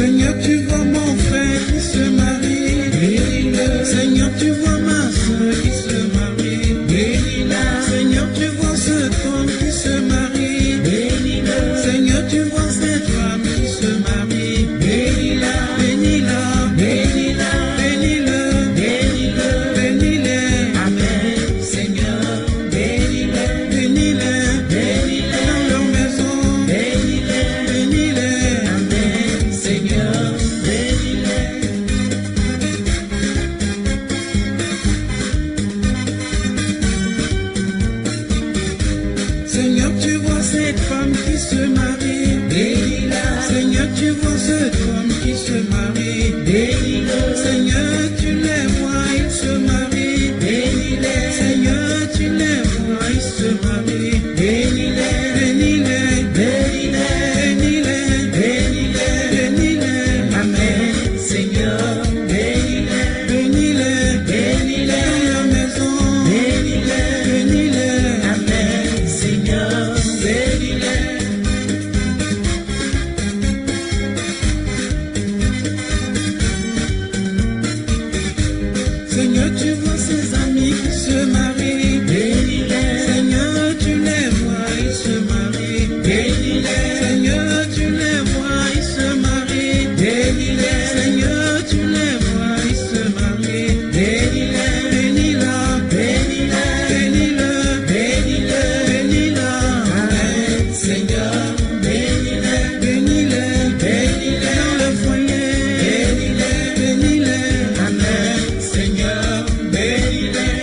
Seigneur, tu vois mon frère qui se marie, bénis-le. Seigneur, tu vois ma soeur qui se marie, bénis-la. Seigneur, tu vois cet homme qui se marie, bénis-le. Seigneur, tu vois cette femme qui se marie, bénis-la, bénis-la, bénis-la, bénis-le, bénis-le, bénis-le. Amen. Seigneur, bénis-le, bénis-le, bénis-le dans leur maison, bénis-le, bénis-le. Amen. Seigneur, bénis-le. Seigneur, tu vois cette femme qui se marie, bénis-la. Seigneur, tu vois cet homme qui se marie, bénis-le. Seigneur, tu les vois, ils se marient, bénis-les. Seigneur, tu les vois, ils se marient, bénis-les, bénis-les, bénis-les, bénis-les, bénis-les, bénis-les. Amen. Seigneur, bénis-les, bénis-les, bénis-les dans la maison, bénis-les, bénis-les. Amen. Seigneur, bénis-les. Seigneur, tu vois ses amis qui se marient, bénis-les. Seigneur, tu les vois, ils se marient, bénis-les. Seigneur, tu les vois, ils se marient, bénis-les. Seigneur, tu les vois, ils se marient, bénis-les. Bénis-la, bénis-la, bénis-le, bénis-le, bénis-la. Amen. Seigneur, bénis-les, bénis-les, bénis-les dans le foyer, bénis-les, bénis-les. Amen. Seigneur, bénis-les.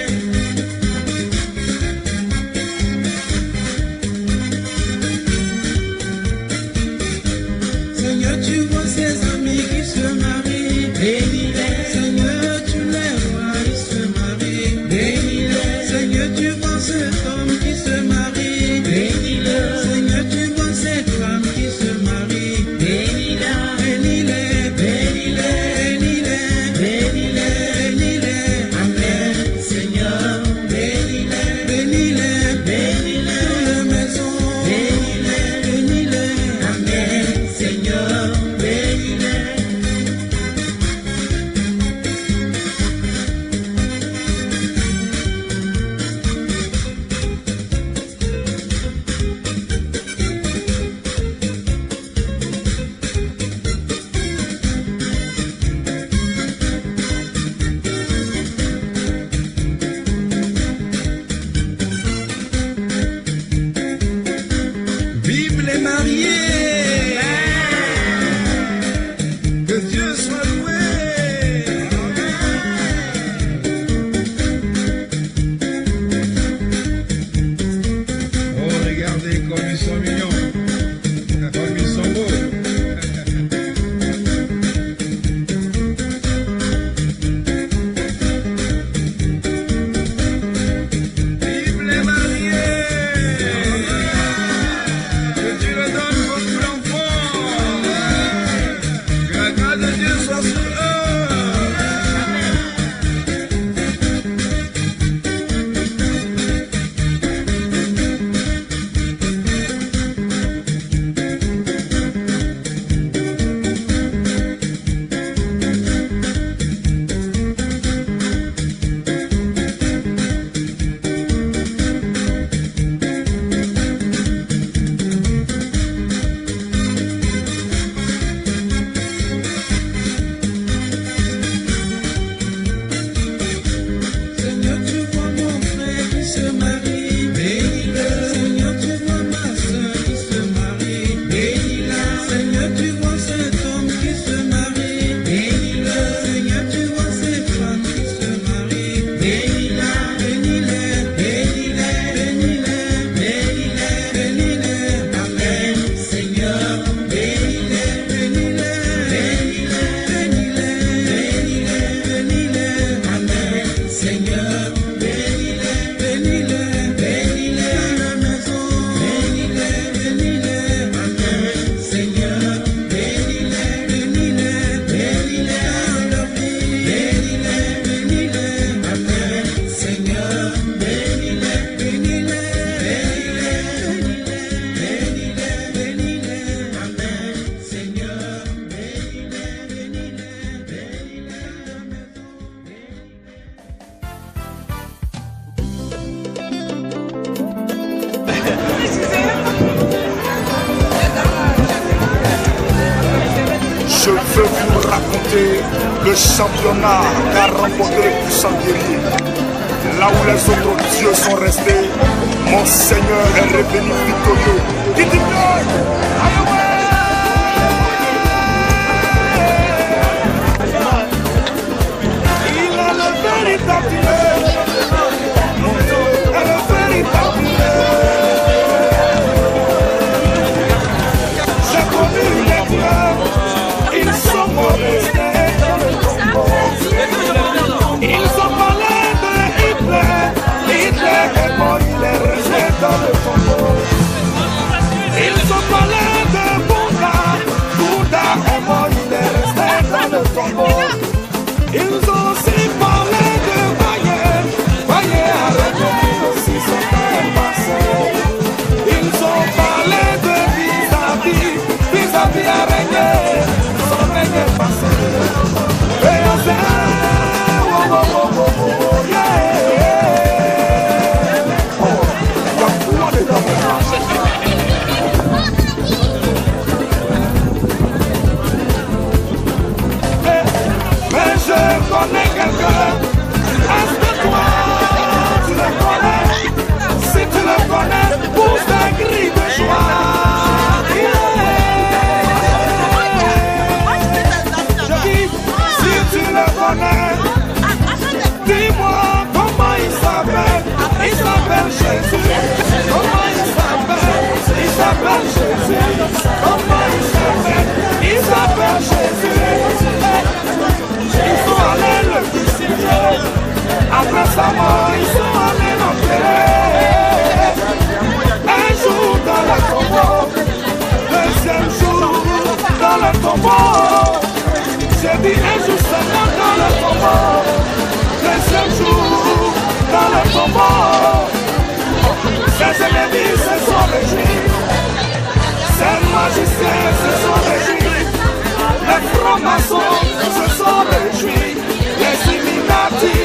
Seigneur, tu vois ses amis qui se marient, bénis-les. Seigneur, tu les vois, ils se marient, bénis-les. Seigneur, tu vois cet homme qui se marie, bénis-le. Seigneur, tu vois cette femme qui se marie, bénis-la, bénis-les, bénis-les, bénis-les, bénis-les, bénis-les. Amen. Seigneur, bénis-les, bénis-les, bénis-les dans la maison, bénis-les, bénis-les. Amen. Seigneur, bénis-les. Vive les mariés! Que Dieu soit loué! Oh, regardez comme ils sont mignons, comme ils sont beaux. Vive les mariés! Que Dieu leur donne beaucoup d'enfants. Que la grâce de Dieu soit sur eux. décroché le championnat qu'a remporté le puissant guerrier. Là où les autres dieux sont restés, mon Seigneur est revenu victorieux. Qui dit il est le véritable Dieu. Mon Dieu est le véritable Dieu. J'ai connu les dieux, ils sont restés dans le tombeau. Ils ont parlé de Hitler est mort, il est resté dans le tombeau. Ils ont parlé de Bouddha est mort, il est resté dans le tombeau. Ils ont aussi parlé de Vaillé a revenu aussi son temps passé. Ils ont parlé de vis-à-vis a régné, son règne est passé. Et on sait, mais je connais quelqu'un. Est-ce que toi, tu le connais? Si tu le connais, pousse des cris de joie. Je dis, si tu le connais, dis-moi comment il s'appelle. Il s'appelle Jésus. Comment il s'appelle? Il s'appelle Jésus. Comment il s'appelle? Il s'appelle Jésus. Ils sont allés le crucifier. Après sa mort, ils sont allés l'enterrer. Un jour dans le tombeau, deuxième jour dans le tombeau. J'ai dit un jour seulement dans le tombeau, deuxième jour dans le tombeau. Ses ennemis se sont réjouis, ses magiciens se sont réjouis, les francs-maçons se sont réjouis, les Illuminati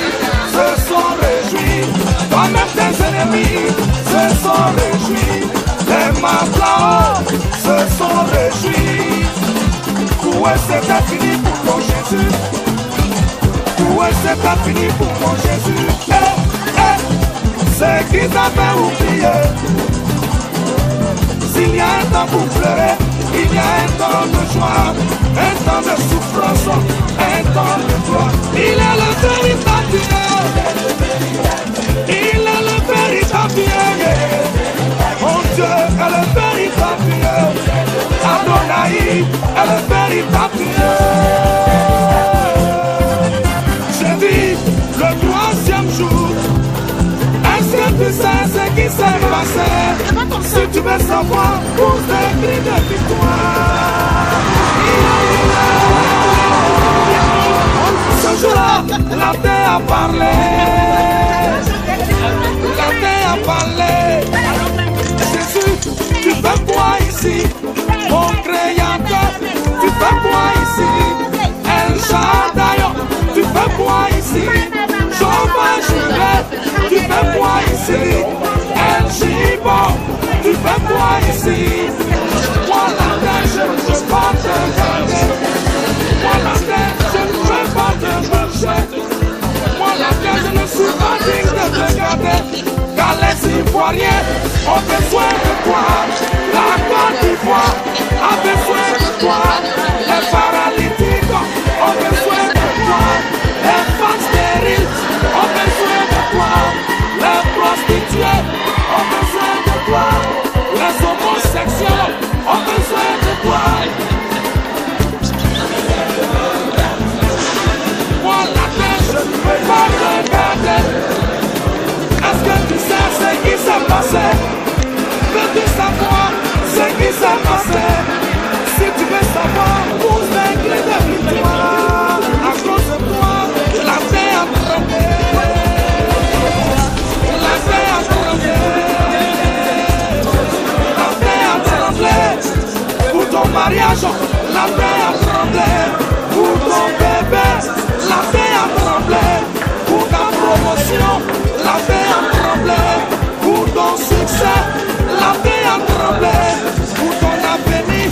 se sont réjouis, toi-même tes ennemis se sont réjouis, les Mablao se sont réjouis. Où est-ce que t'as fini pour mon Jésus? Où est-ce que t'as fini pour mon Jésus? C'est qu'ils avaient oublié. S'il y a un temps pour pleurer, il y a un temps de joie, un temps de souffrance, un temps de joie. Il est le véritable Dieu. Il est le véritable Dieu. Mon Dieu est le véritable Dieu. Adonai est le véritable Dieu. J'ai dit le troisième jour. Est-ce que tu sais ce qui s'est passé? Si tu veux savoir, pour tes cris de victoire. Ce jour-là, la terre a parlé. La terre a parlé. Jésus, tu fais quoi ici? Mon créateur, tu fais quoi ici? El Shaddai, tu fais quoi ici? Jehovah Jireh, tu fais quoi ici? El Shibon, tu fais quoi ici? Moi la terre, je ne veux pas te garder. Moi la terre, je ne veux pas te chercher. Moi la terre, je ne suis pas digne de te garder. Car les Ivoiriens ont besoin de toi. La Côte d'Ivoire a besoin de toi. Les paralytiques ont besoin de toi. Les femmes stériles ont besoin de toi. Les prostituées ont besoin de toi. Les homosexuels ont besoin de toi. Moi la terre, je ne peux pas te garder. Est-ce que tu sais ce qui s'est passé? Veux-tu savoir ce qui s'est passé? Si tu veux savoir, pousse des cris de victoire. À cause de toi, la terre a tremblé. La terre a tremblé. La terre a tremblé. Pour ton mariage, la terre a tremblé. Pour ton bébé, la terre a tremblé. Pour ta promotion, la terre a tremblé. Pour ton succès, la terre a tremblé. Pour ton avenir,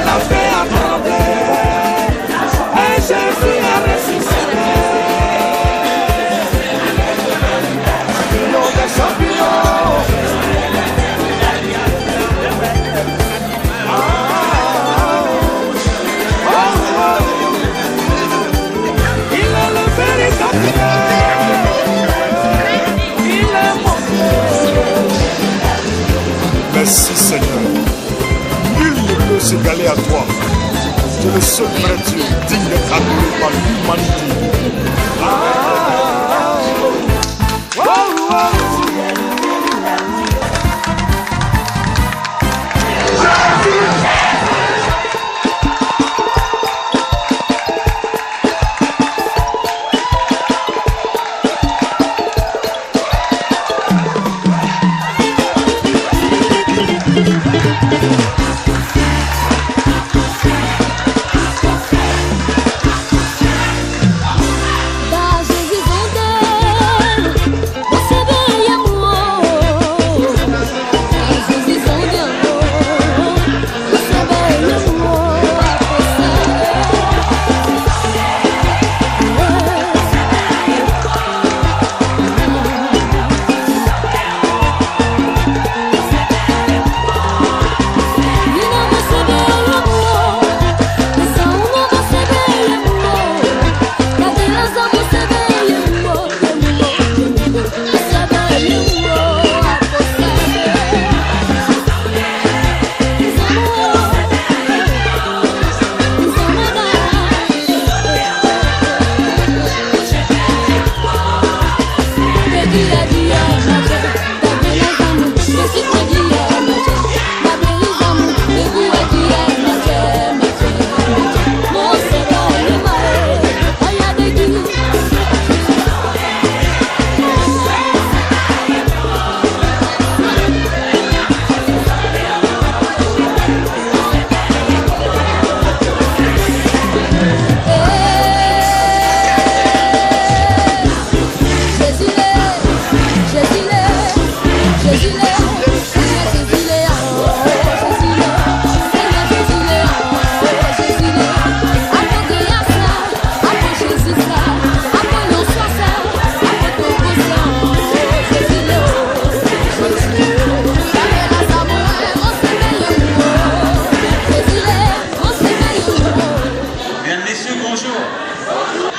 la terre a tremblé. Et j'ai Merci Seigneur. Nul ne peut s'égaler à toi. Tu es le seul vrai Dieu digne d'être adoré par l'humanité.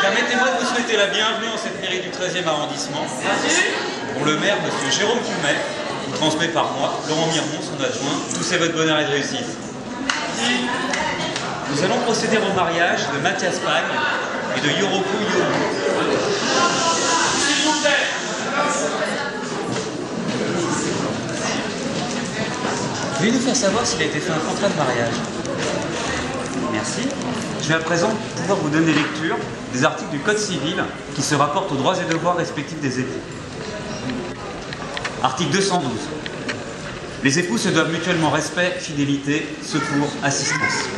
Permettez-moi de vous souhaiter la bienvenue en cette mairie du 13e arrondissement. Pour le maire, M. Jérôme Coumet, vous transmet par moi, Laurent Mirmont, son adjoint, tous ses voeux de bonheur et de réussite. Nous allons procéder au mariage de Mathias Pagne et de Yoroko Yohu. S'il vous plaît. Veuillez nous faire savoir s'il a été fait un contrat de mariage. Merci. Je vais à présent pouvoir vous donner lecture des articles du Code civil qui se rapportent aux droits et devoirs respectifs des époux. Article 212. Les époux se doivent mutuellement respect, fidélité, secours, assistance.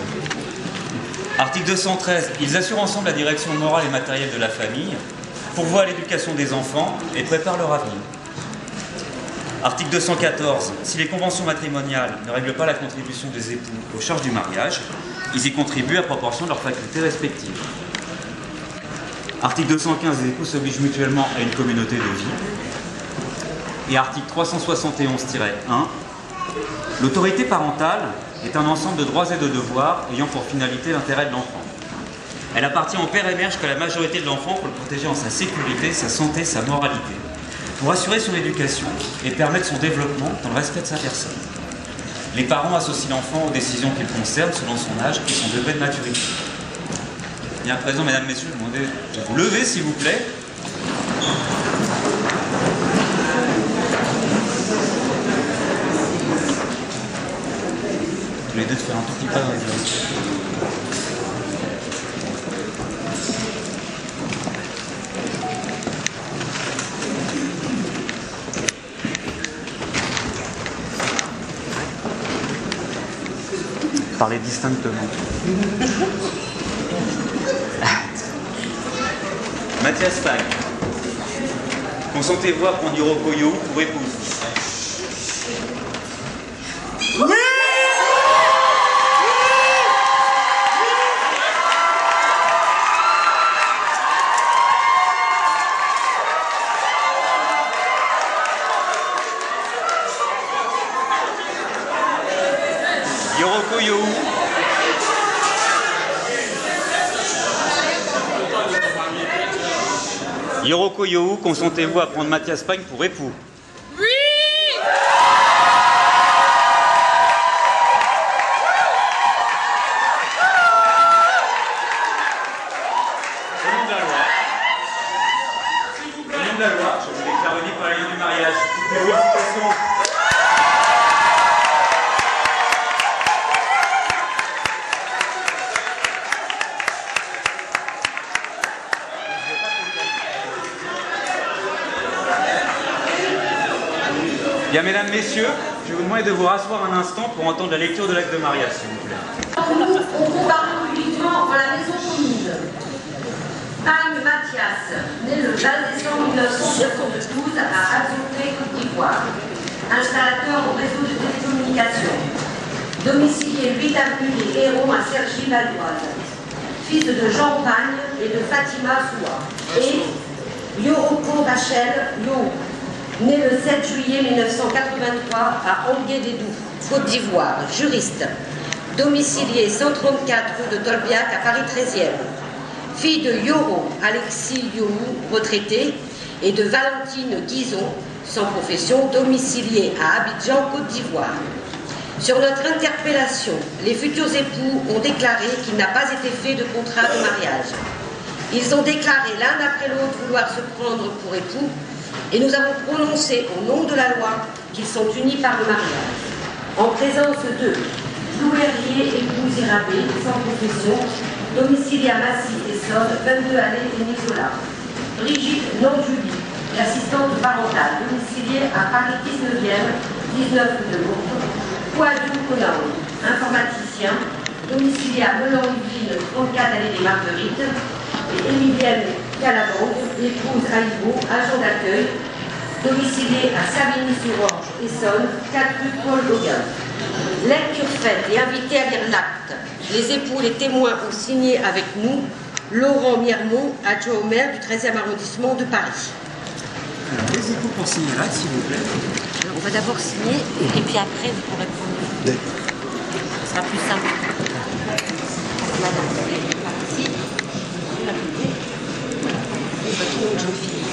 Article 213. Ils assurent ensemble la direction morale et matérielle de la famille, pourvoient à l'éducation des enfants et préparent leur avenir. Article 214. Si les conventions matrimoniales ne règlent pas la contribution des époux aux charges du mariage, ils y contribuent à proportion de leurs facultés respectives. Article 215. Les époux s'obligent mutuellement à une communauté de vie. Et article 371-1. L'autorité parentale est un ensemble de droits et de devoirs ayant pour finalité l'intérêt de l'enfant. Elle appartient au père et mère jusqu'à la majorité de l'enfant pour le protéger en sa sécurité, sa santé, sa moralité, pour assurer son éducation et permettre son développement dans le respect de sa personne. Les parents associent l'enfant aux décisions qu'il concerne selon son âge et son degré de maturité. Bien à présent, mesdames, messieurs, je vous demande de vous lever, s'il vous plaît. Tous les deux de faire un tout petit pas dans les directions. Parlez distinctement. Mathias Pagne, consentez-vous à prendre Yoroko Yohu pour épouse? Oui! Yoroko Yohu. Yoroko Yohu, consentez-vous à prendre Mathias Pagne pour époux? Oui! Bien, mesdames, messieurs, je vais vous demander de vous rasseoir un instant pour entendre la lecture de l'acte de mariage, s'il vous plaît. Nous, on comparut publiquement dans la maison commune. Pagne Mathias, né le 20 décembre 1972 à Azouté, Côte d'Ivoire, installateur au réseau de télécommunications, domicilié 8 avenue des Héros à Cergy-Valdoise, fils de Jean Pagne et de Fatima Soua, et Yoroko Rachel Yo, né le 7 juillet 1983 à Anguet-des-Doubs, Côte d'Ivoire, juriste, domicilié 134 rue de Tolbiac à Paris 13e, fille de Yoro Alexis Yohou, retraité, et de Valentine Guizon, sans profession, domicilié à Abidjan, Côte d'Ivoire. Sur notre interpellation, les futurs époux ont déclaré qu'il n'a pas été fait de contrat de mariage. Ils ont déclaré l'un après l'autre vouloir se prendre pour époux, et nous avons prononcé au nom de la loi qu'ils sont unis par le mariage. En présence de Louverrier, épouse Irabé, sans profession, domicilié à Massy et Essonne, 22 allées Nicolas. Brigitte Non-Julie, l'assistante parentale, domiciliée à Paris 19e, 19 rue de Lourdes. Poitou Conan, informaticien, domicilié à Melun-Yvelines, 34 allées des Marguerites. Et Émilienne Calabonde, épouse Aïbo, agent d'accueil, domicilié à Savigny-sur-Orge, Essonne, 4 rue Paul Gauguin. Lecture faite et invité à lire l'acte. Les époux, les témoins ont signé avec nous Laurent Miermont, adjoint au maire du 13e arrondissement de Paris. Alors, les époux pour signer l'acte, s'il vous plaît. Alors, on va d'abord signer et puis après vous pourrez prendre. Ce sera plus simple. Madame, ici. Votre nom de jeune fille.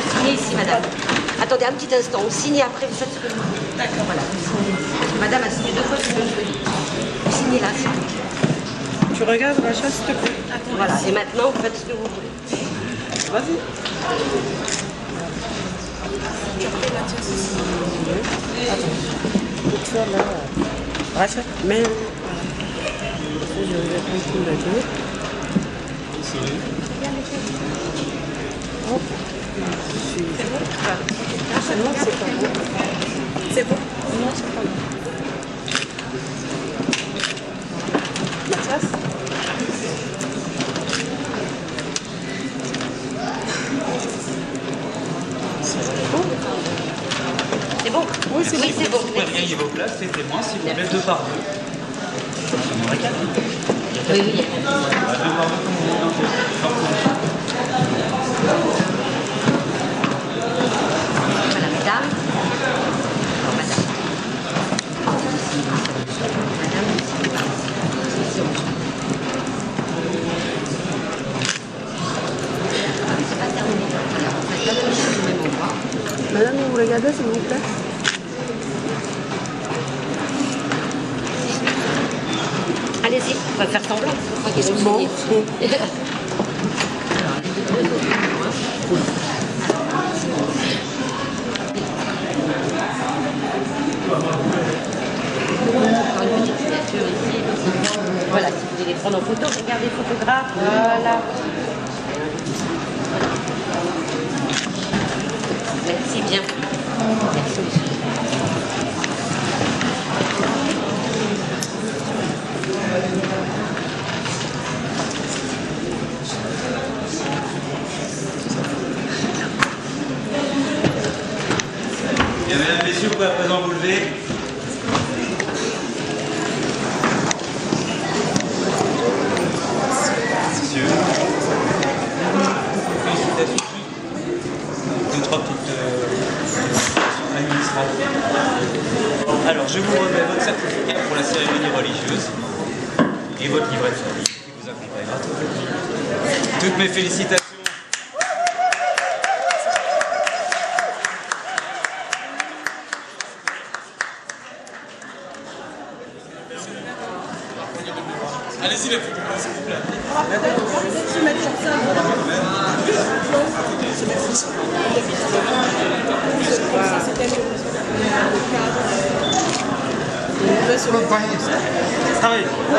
Signez ici, madame. Attendez un petit instant, on signe après, vous faites ce que vous voulez. D'accord, voilà. Madame a signé 2 fois ce que je veux dire. Vous signez là, s'il vous plaît. Tu regardes, Racha, s'il te plaît. Voilà, et maintenant, vous faites ce que vous voulez. Vas-y. Attends. Tu vois là. Racha, mais. Je vais prendre tout le dos. Hop. C'est bon? Non, c'est pas bon. C'est bon? Non, c'est pas bon. Mathias? C'est bon? Oui, c'est bon. Vous pouvez regagner vos places, les témoins, s'il vous plaît, 2 par 2. Ça m'aurait 4. Oui, oui. 2 par 2 Voilà, mesdames. Oh, madame. C'est pas terminé. Voilà, on fait pas la même chose au même endroit. Madame, vous regardez, s'il vous plaît? Allez-y, on va faire semblant. C'est bon. Alors, les 2 autres témoins. Encore une petite signature ici. Voilà, si vous voulez les prendre en photo, regardez le photographe. Voilà. Merci bien. Merci, monsieur. Bien, mesdames, messieurs, vous pouvez à présent vous lever. Messieurs. Félicitations. 2-3 petites administratives. Alors, je vous remets votre certificat pour la cérémonie religieuse et votre livret de famille qui vous accompagnera. Toutes mes félicitations. Allez-y les photos, s'il vous plaît.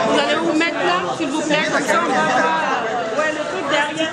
Vous allez vous mettre là, s'il vous plaît, comme ça on va voir. Ouais, le truc derrière.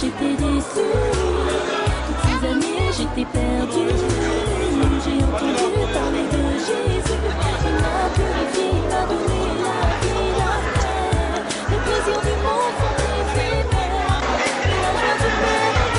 J'étais déçue, toutes ces années j'étais perdue. J'ai entendu parler de Jésus, il m'a purifié, il m'a donné la vie, la paix. Les plaisirs du monde sont éphémères, mais la joie du Père est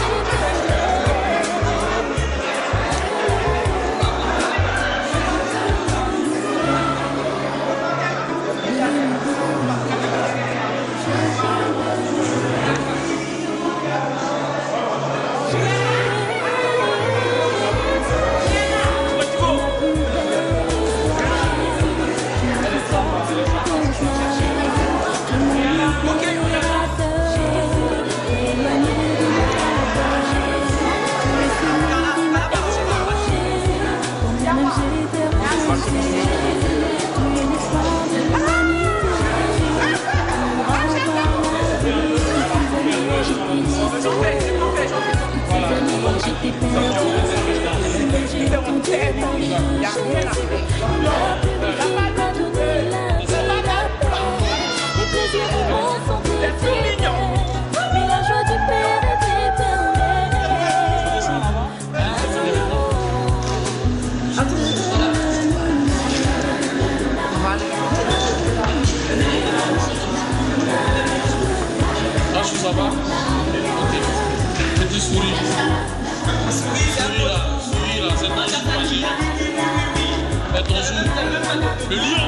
j'étais perdue, j'ai entendu parler de Jésus, il m'a purifié, il m'a donné la vie, la paix. Les plaisirs du monde sont éphémères, mais la joie du Père est Ça va? Petit souris. Souris là, c'est ton jour magique. C'est ton jour. Le lion.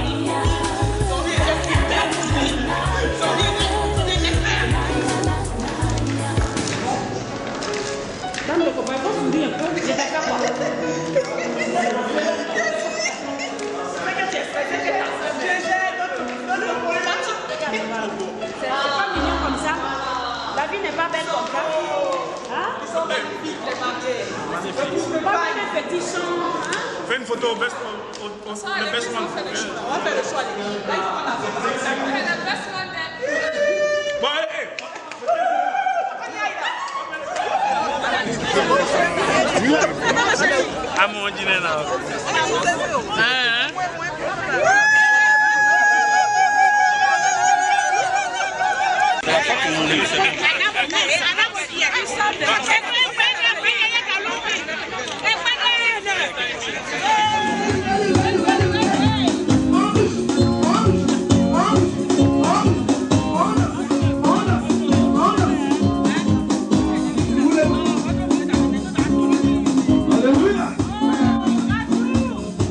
C'est pas mignon comme ça. La vie n'est pas belle comme ça. Hein? Ils sont magnifiques, les mariés. Vous ne pouvez pas mettre un petit son. Hein? Fais une photo, le best one. On va faire le choix. Là, il faut qu'on la fasse. Le best one. Bon, allez. À mon dîner là.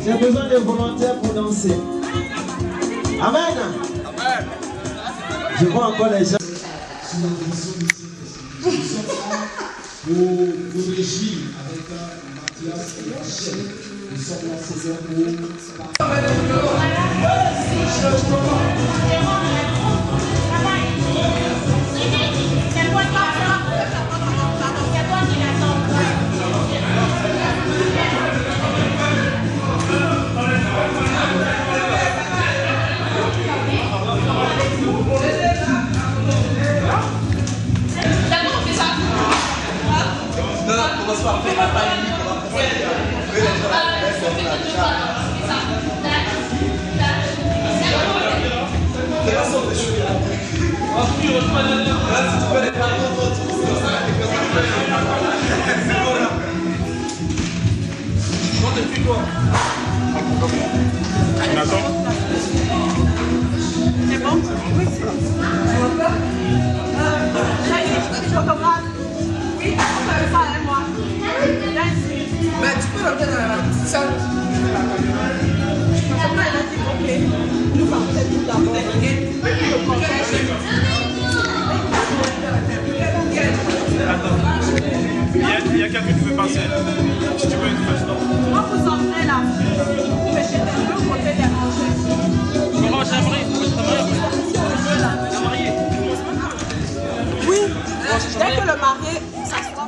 J'ai besoin de volontaires pour danser. Amen. Je vois encore les gens. Pour nous réjouir avec Mathias et Rachel. Nous sommes là, Seigneur, C'est bon? Oui, c'est bon. Oui, on fait ça avec moi. Mais tu peux rentrer dans la petite salle. Après, elle a dit, ok, nous partons tout d'abord. Il y a quelqu'un qui veut passer. Si tu veux une fête. Moi, vous entrez là. Vous pêchez de l'autre côté des rangées. Comment j'aimerais? Oui, dès que le marié s'assoit.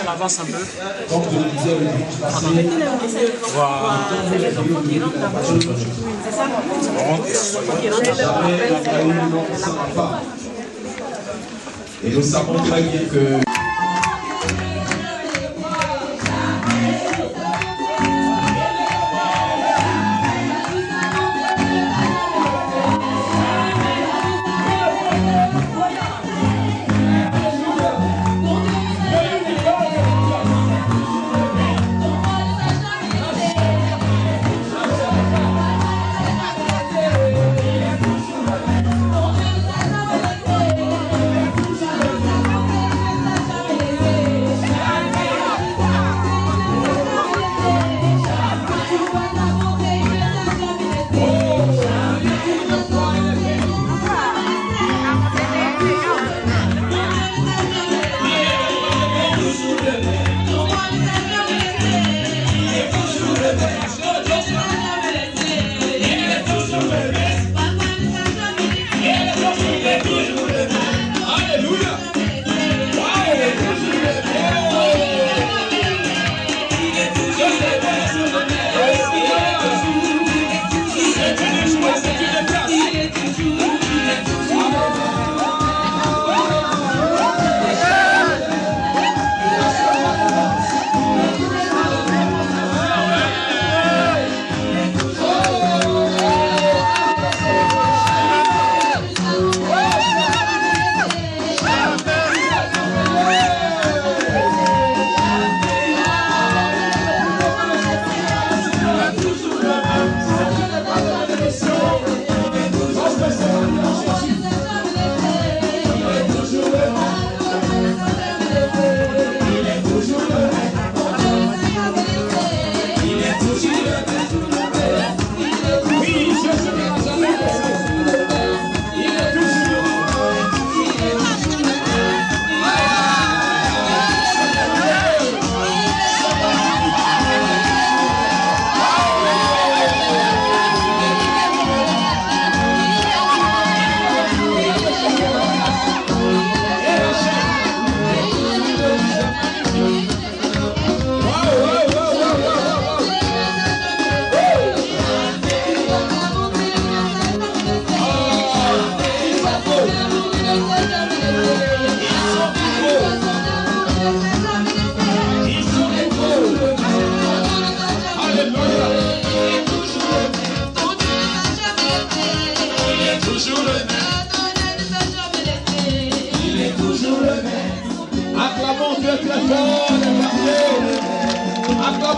Avance un peu. Donc, je le disais le dimanche passé. Et nous savons très bien que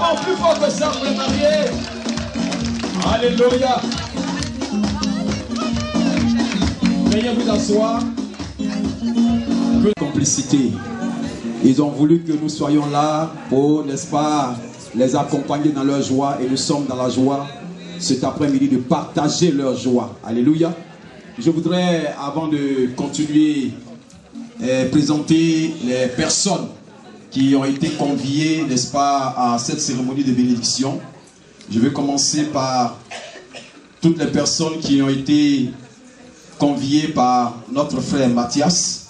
Acclamons plus fort que ça pour les mariés. Alléluia. Veuillez vous asseoir. Que complicité. Ils ont voulu que nous soyons là pour, n'est-ce pas, les accompagner dans leur joie. Et nous sommes dans la joie cet après-midi de partager leur joie. Alléluia. Je voudrais, avant de continuer, présenter les personnes qui ont été conviées, n'est-ce pas, à cette cérémonie de bénédiction. Je vais commencer par toutes les personnes qui ont été conviées par notre frère Mathias.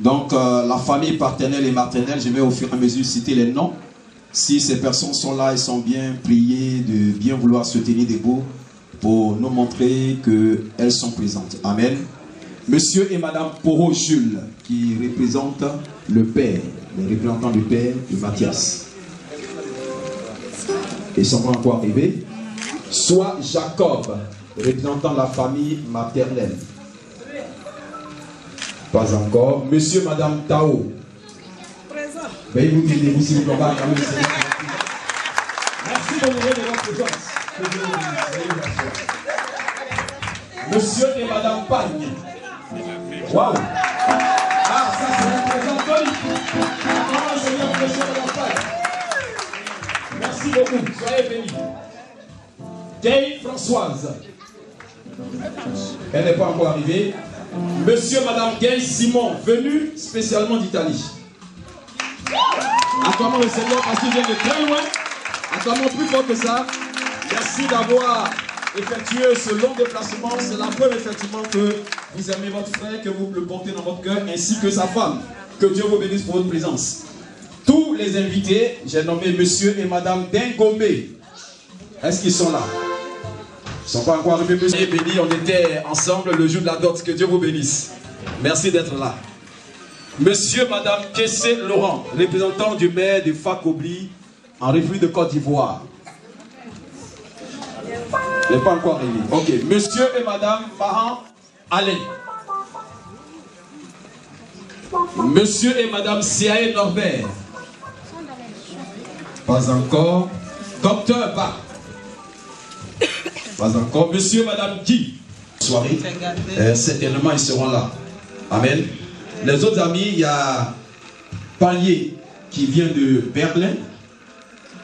Donc, la famille paternelle et maternelle, je vais au fur et à mesure citer les noms. Si ces personnes sont là, elles sont bien priées de bien vouloir se tenir debout pour nous montrer qu'elles sont présentes. Amen. Monsieur et Madame Poro Jules, qui représentent le père, les représentants du père de Mathias. Ils sont pas encore arrivés. Soit Jacob, représentant la famille maternelle. Pas encore. Monsieur et Madame Tao. Présent. Veuillez vous tenir debout si vous pouvez pas. Merci de l'honneur de votre présence. Monsieur et Madame Pagne. Waouh! Ah, ça c'est un présent Tony. Comment Seigneur, monsieur et Madame Pagne. Merci beaucoup. Soyez bénis. Kay Françoise. Elle n'est pas encore arrivée. Monsieur et Madame Gay Simon, venus spécialement d'Italie. Acclamons le Seigneur parce qu'il vient de très loin. Acclamons plus fort que ça. Merci d'avoir effectué ce long déplacement. C'est la preuve effectivement que vous aimez votre frère, que vous le portez dans votre cœur, ainsi que sa femme. Que Dieu vous bénisse pour votre présence. Tous les invités, j'ai nommé Monsieur et Madame Dengombe. Est-ce qu'ils sont là? Ils ne sont pas encore arrivés. Monsieur béni, on était ensemble le jour de la dot. Que Dieu vous bénisse. Merci d'être là. Monsieur, Madame Kessé Laurent, représentant du maire de Fakobli en République de Côte d'Ivoire. Il n'est pas encore arrivé. Ok. Monsieur et Madame Fahan Alain. Monsieur et Madame Siaé Norbert. Pas encore. Docteur Ba. Pas encore. Monsieur et Madame Guy. Soirée. Certainement, ils seront là. Amen. Les autres amis, il y a Palier qui vient de Berlin,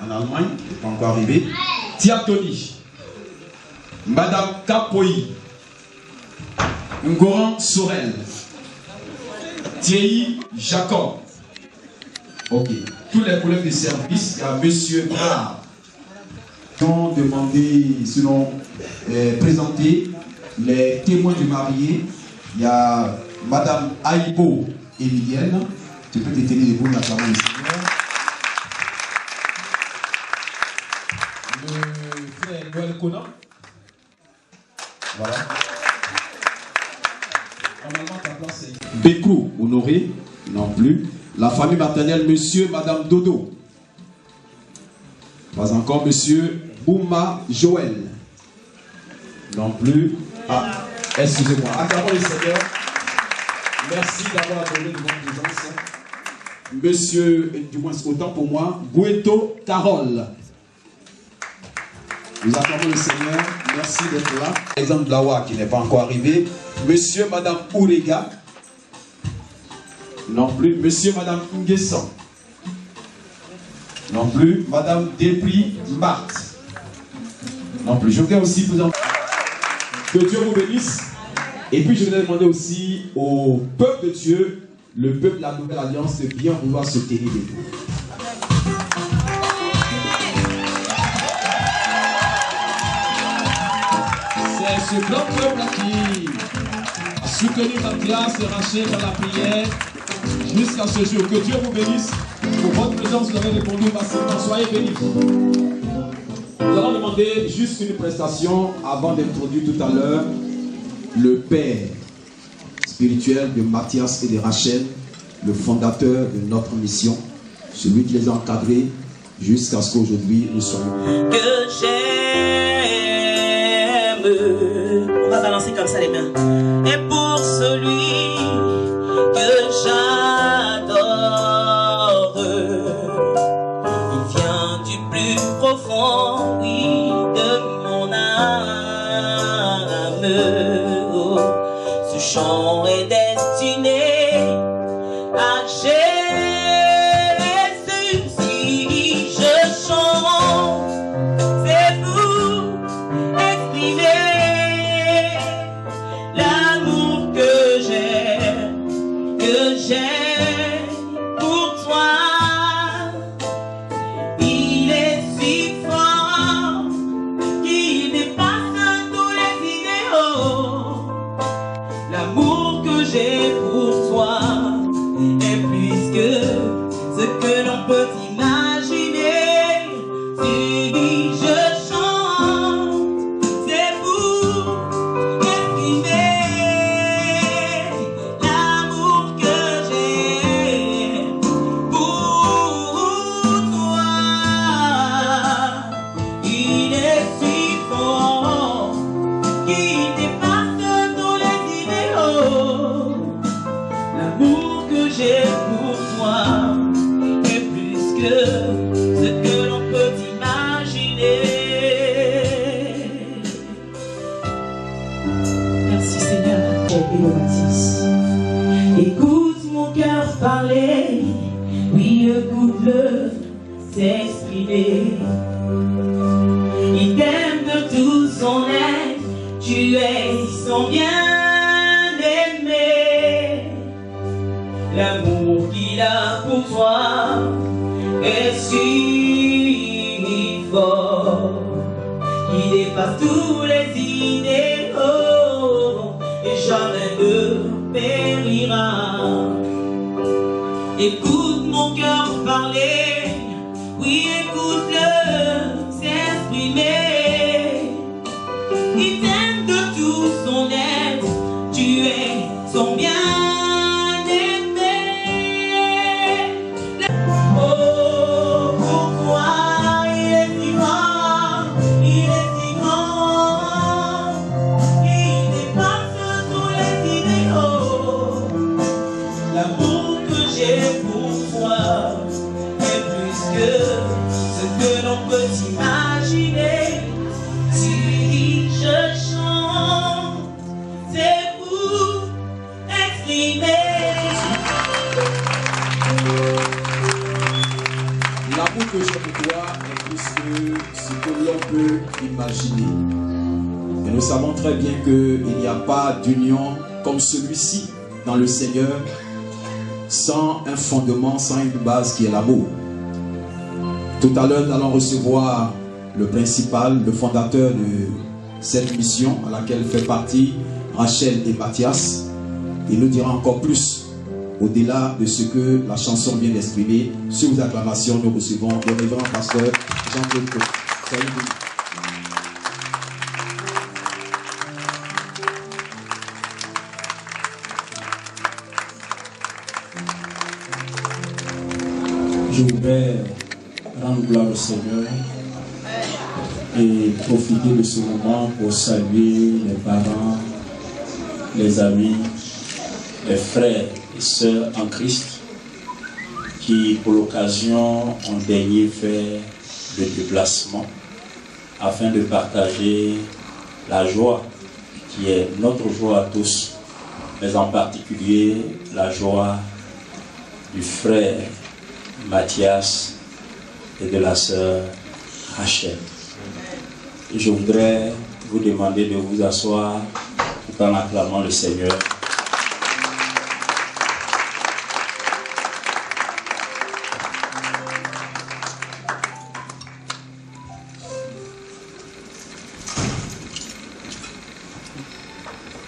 en Allemagne, qui n'est pas encore arrivé. Tiatoni. Madame Kapoï. Ngoran Sorel. Thierry Jacob. Ok. Tous les collègues de service, il y a Monsieur Brave. Ils ont demandé, sinon, présenter les témoins du marié. Il y a Madame Aïbo Emilienne. Tu peux te tenir debout, acclamons le Seigneur. Le frère Noël Conan. Voilà. Normalement, ta place est. Bécrou Honoré, non plus. La famille maternelle, Monsieur et Madame Dodo. Pas encore. Monsieur Bouma Joël. Non plus. Ah, excusez-moi. Acclamons le Seigneur. Merci d'avoir donné de votre présence. Monsieur, du moins autant pour moi, Gueto Carole. Nous acclamons le Seigneur. Merci d'être là. Exemple Lawa qui n'est pas encore arrivé. Monsieur, Madame Ourega. Non plus. Monsieur, Madame Nguessan. Non plus. Madame Dépri Marthe. Non plus. Je voudrais aussi vous en... Que Dieu vous bénisse. Et puis je voudrais demander aussi au peuple de Dieu, le peuple de la Nouvelle Alliance, de bien vouloir se tenir debout. C'est ce grand peuple qui a soutenu Mathias et Rachel dans la prière jusqu'à ce jour. Que Dieu vous bénisse. Pour votre présence, vous avez répondu massivement. Soyez bénis. Nous allons demander juste une prestation avant d'introduire tout à l'heure le père spirituel de Mathias et de Rachel, le fondateur de notre mission, celui qui les a encadrés jusqu'à ce qu'aujourd'hui nous soyons. Que j'aime, on va balancer comme ça les mains, et pour celui que j'adore, il vient l'amour. Ce chant est destiné à Jésus. Si je chante, c'est pour exprimer l'amour que j'ai pour toi. Il est si fort qu'il dépasse tous les idéaux. L'amour que j'ai pour toi est plus que ce que l'on peut imaginer. Si je chante, c'est pour exprimer l'amour que j'ai pour toi. Il est si fort qu'il dépasse tous les idéaux. L'amour que j'ai pour toi est plus que ce que l'on peut imaginer. Merci Seigneur. Hello Matthias. Écoute mon cœur parler, oui écoute-le s'exprimer. Il t'aime de tout son être, tu es son bien-aimé. L'amour qu'il a pour toi est si fort qu'il dépasse tous les idéaux et jamais ne périra. Écoute mon cœur parler, oui écoute-le s'exprimer. Il t'aime de tout son être, tu es son bien-aimé. Oh, pourquoi il est si grand, il est si grand, il dépasse tous les idéaux. L'amour que j'ai pour toi est plus que ce que l'on peut imaginer. Si je chante, c'est pour exprimer. L'amour que j'ai pour toi est plus que ce que l'on peut imaginer. Et nous savons très bien qu'il n'y a pas d'union comme celui-ci dans le Seigneur sans un fondement, sans une base qui est l'amour. Tout à l'heure, nous allons recevoir le principal, le fondateur de cette mission à laquelle fait partie Rachel et Matthias. Il nous dira encore plus au-delà de ce que la chanson vient d'exprimer. Sur vos acclamations, nous recevons le révérend pasteur Jean-Claude Côte. Salut. Je voudrais rendre gloire au Seigneur et profiter de ce moment pour saluer les parents, les amis, les frères et sœurs en Christ qui, pour l'occasion, ont daigné faire le déplacement afin de partager la joie qui est notre joie à tous, mais en particulier la joie du frère Matthias et de la sœur Rachel. Et je voudrais vous demander de vous asseoir tout en acclamant le Seigneur.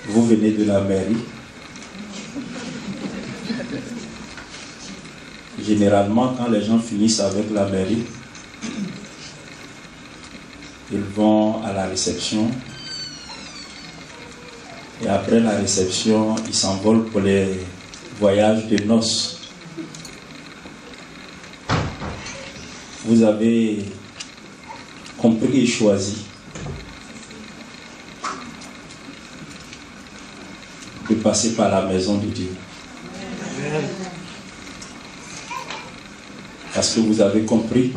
Vous venez de la mairie. Généralement, quand les gens finissent avec la mairie, ils vont à la réception. Et après la réception, ils s'envolent pour les voyages de noces. Vous avez compris et choisi de passer par la maison de Dieu. Parce que vous avez compris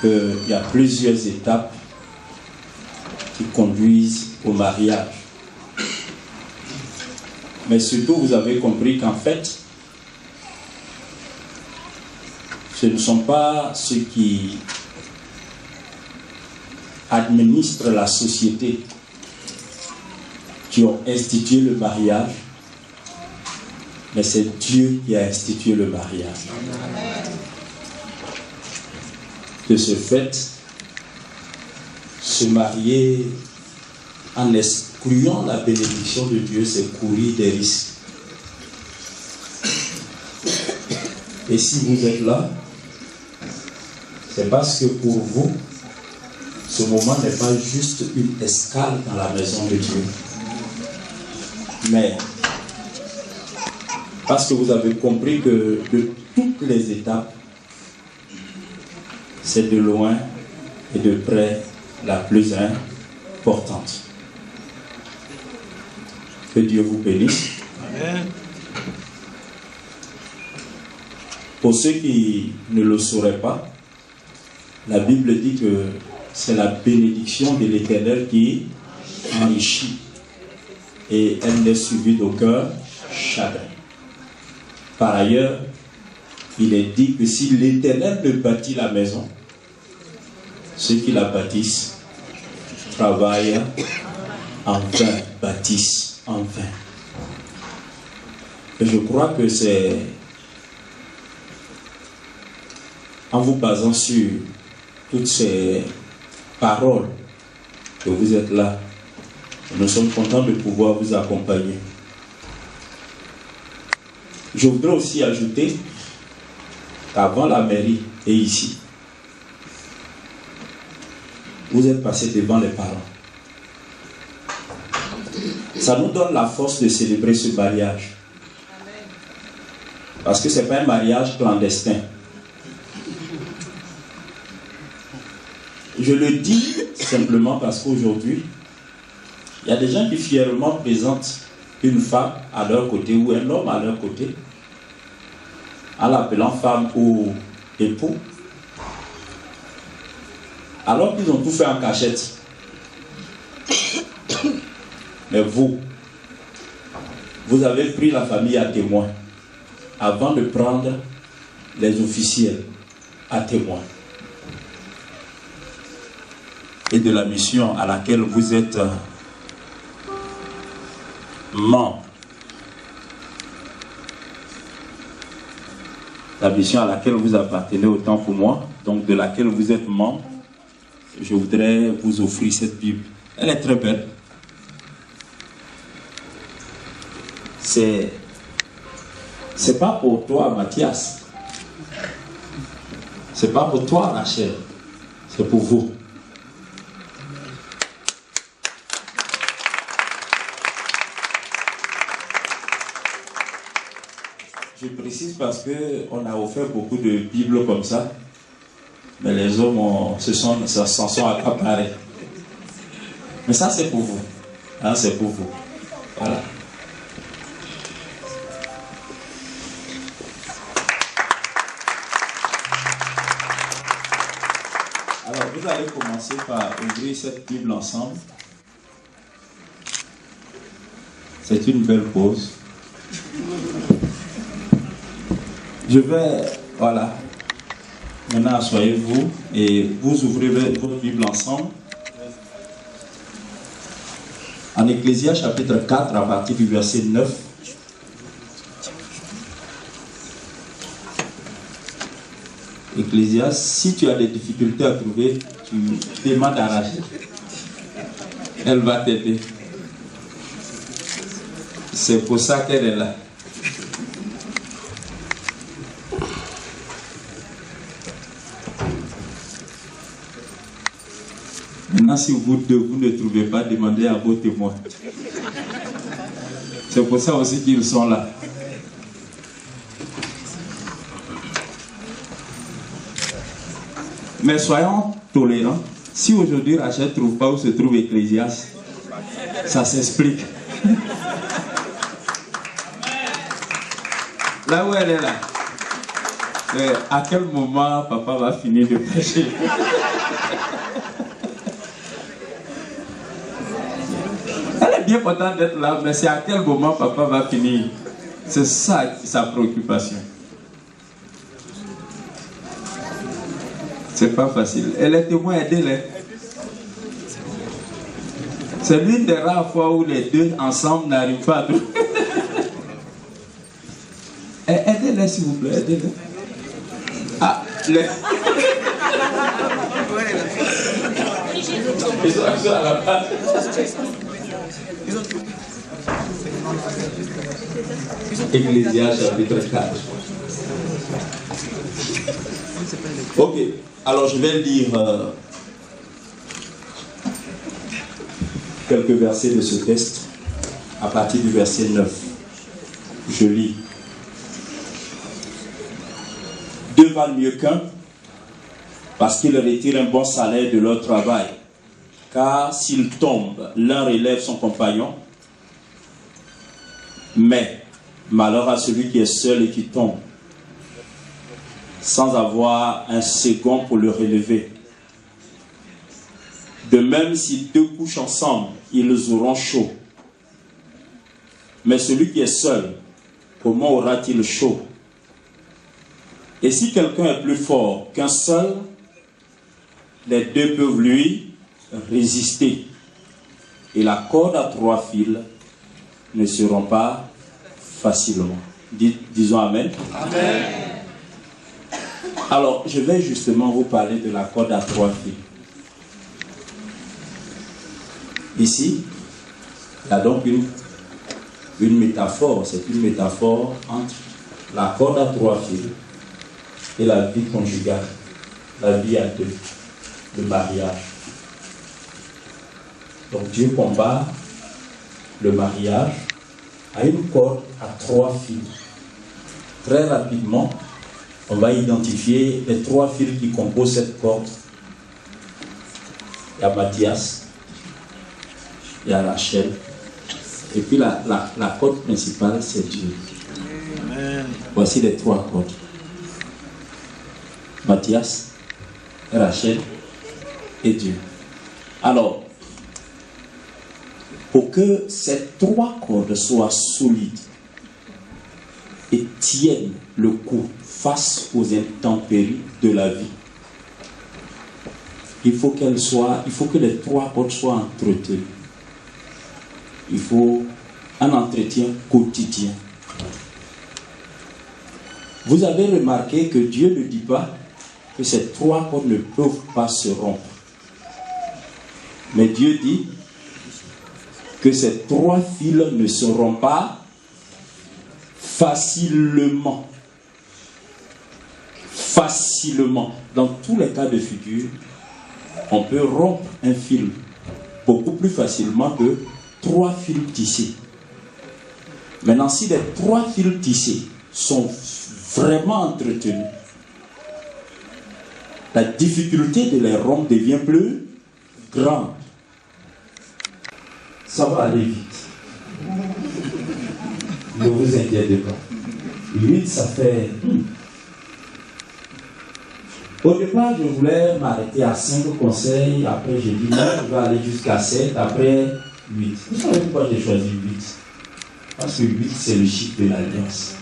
qu'il y a plusieurs étapes qui conduisent au mariage. Mais surtout, vous avez compris qu'en fait, ce ne sont pas ceux qui administrent la société qui ont institué le mariage, mais c'est Dieu qui a institué le mariage. De ce fait, se marier en excluant la bénédiction de Dieu, c'est courir des risques. Et si vous êtes là, c'est parce que pour vous, ce moment n'est pas juste une escale dans la maison de Dieu, mais parce que vous avez compris que de toutes les étapes, c'est de loin et de près la plus importante. Que Dieu vous bénisse. Amen. Pour ceux qui ne le sauraient pas, la Bible dit que c'est la bénédiction de l'Éternel qui enrichit et elle n'est suivie d'aucun chagrin. Par ailleurs, il est dit que si l'Éternel ne bâtit la maison, ceux qui la bâtissent travaillent en vain, bâtissent en vain. Et je crois que c'est en vous basant sur toutes ces paroles que vous êtes là. Nous sommes contents de pouvoir vous accompagner. Je voudrais aussi ajouter qu'avant la mairie et ici, vous êtes passé devant les parents. Ça nous donne la force de célébrer ce mariage. Parce que ce n'est pas un mariage clandestin. Je le dis simplement parce qu'aujourd'hui, il y a des gens qui fièrement présentent une femme à leur côté ou un homme à leur côté, en l'appelant femme ou époux, alors qu'ils ont tout fait en cachette. Mais vous avez pris la famille à témoin avant de prendre les officiels à témoin. Et de la mission à laquelle vous êtes membre. La mission à laquelle vous appartenez autant pour moi, donc de laquelle vous êtes membre, je voudrais vous offrir cette Bible. Elle est très belle. C'est pas pour toi, Mathias. C'est pas pour toi, Rachel. C'est pour vous. Je précise parce qu'on a offert beaucoup de Bibles comme ça, mais les hommes s'en sont accaparés. Mais ça, c'est pour vous. Hein, c'est pour vous. Voilà. Alors, vous allez commencer par ouvrir cette Bible ensemble. C'est une belle pause. Je vais, voilà, maintenant asseyez-vous et vous ouvrez votre Bible ensemble. En Ecclésias chapitre 4 à partir du verset 9. Ecclésias, si tu as des difficultés à trouver, tu demandes à Rachel. Elle va t'aider. C'est pour ça qu'elle est là. Maintenant, si vous ne trouvez pas, demandez à vos témoins. C'est pour ça aussi qu'ils sont là. Mais soyons tolérants. Si aujourd'hui Rachel ne trouve pas où se trouve Ecclésias, ça s'explique. Là où elle est là, à quel moment papa va finir de prêcher? Elle est bien contente d'être là, mais c'est à quel moment papa va finir. C'est ça sa préoccupation. C'est pas facile. Elle est témoin, aidez-les. C'est l'une des rares fois où les deux ensemble n'arrivent pas à tout. Aidez-les s'il vous plaît, aidez-les. Ah, les... Ils sont à la base. Ecclésiaste chapitre 4. Ok, alors je vais lire quelques versets de ce texte à partir du verset 9. Je lis. Deux valent mieux qu'un, parce qu'ils retirent un bon salaire de leur travail. Car s'ils tombent, l'un relève son compagnon. Mais malheur à celui qui est seul et qui tombe, sans avoir un second pour le relever. De même, si deux couchent ensemble, ils auront chaud. Mais celui qui est seul, comment aura-t-il chaud? Et si quelqu'un est plus fort qu'un seul, les deux peuvent lui résister. Et la corde à 3 fils ne se rompt pas facilement. Disons Amen. Amen. Alors, je vais justement vous parler de la corde à 3 fils. Ici, il y a donc une métaphore. C'est une métaphore entre la corde à 3 fils et la vie conjugale, la vie à deux, le mariage. Donc Dieu combat le mariage à une corde à 3 fils. Très rapidement, on va identifier les 3 fils qui composent cette corde. Il y a Mathias, il y a Rachel, et puis la corde principale, c'est Dieu. Amen. Voici les 3 cordes. Mathias, Rachel et Dieu. Alors, pour que ces 3 cordes soient solides et tiennent le coup face aux intempéries de la vie, il faut que les 3 cordes soient entretenues. Il faut un entretien quotidien. Vous avez remarqué que Dieu ne dit pas que ces 3 cordes ne peuvent pas se rompre. Mais Dieu dit que ces 3 fils ne seront pas facilement. Facilement. Dans tous les cas de figure, on peut rompre un fil beaucoup plus facilement que 3 fils tissés. Maintenant, si les 3 fils tissés sont vraiment entretenus, la difficulté de les rompre devient plus grande. Ça va aller vite. Ne vous inquiétez pas. 8, ça fait... Au départ, je voulais m'arrêter à 5 conseils. Après, j'ai dit non, je vais aller jusqu'à 7. Après, 8. Vous savez pourquoi j'ai choisi 8? Parce que 8, c'est le chiffre de l'alliance.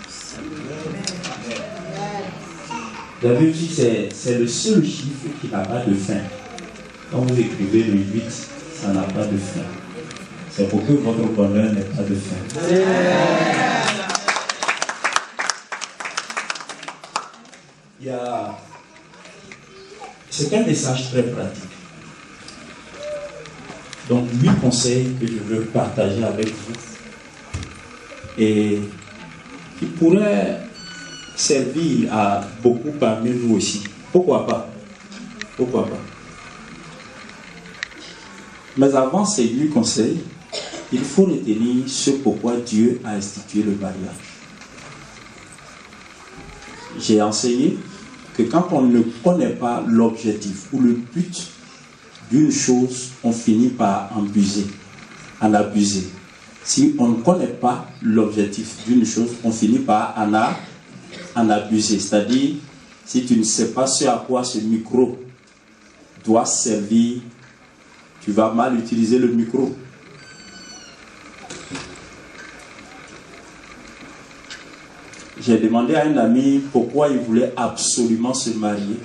Vous avez vu, c'est le seul chiffre qui n'a pas de fin. Quand vous écrivez le 8, ça n'a pas de fin. C'est pour que votre bonheur n'ait pas de fin. C'est un message très pratique. Donc, 8 conseils que je veux partager avec vous et qui pourraient servir à beaucoup parmi nous aussi. Pourquoi pas? Pourquoi pas? Mais avant ces 8 conseils, il faut retenir ce pourquoi Dieu a institué le mariage. J'ai enseigné que quand on ne connaît pas l'objectif ou le but d'une chose, on finit par en abuser. Si on ne connaît pas l'objectif d'une chose, on finit par en abuser. C'est-à-dire, si tu ne sais pas ce à quoi ce micro doit servir, tu vas mal utiliser le micro. J'ai demandé à un ami pourquoi il voulait absolument se marier.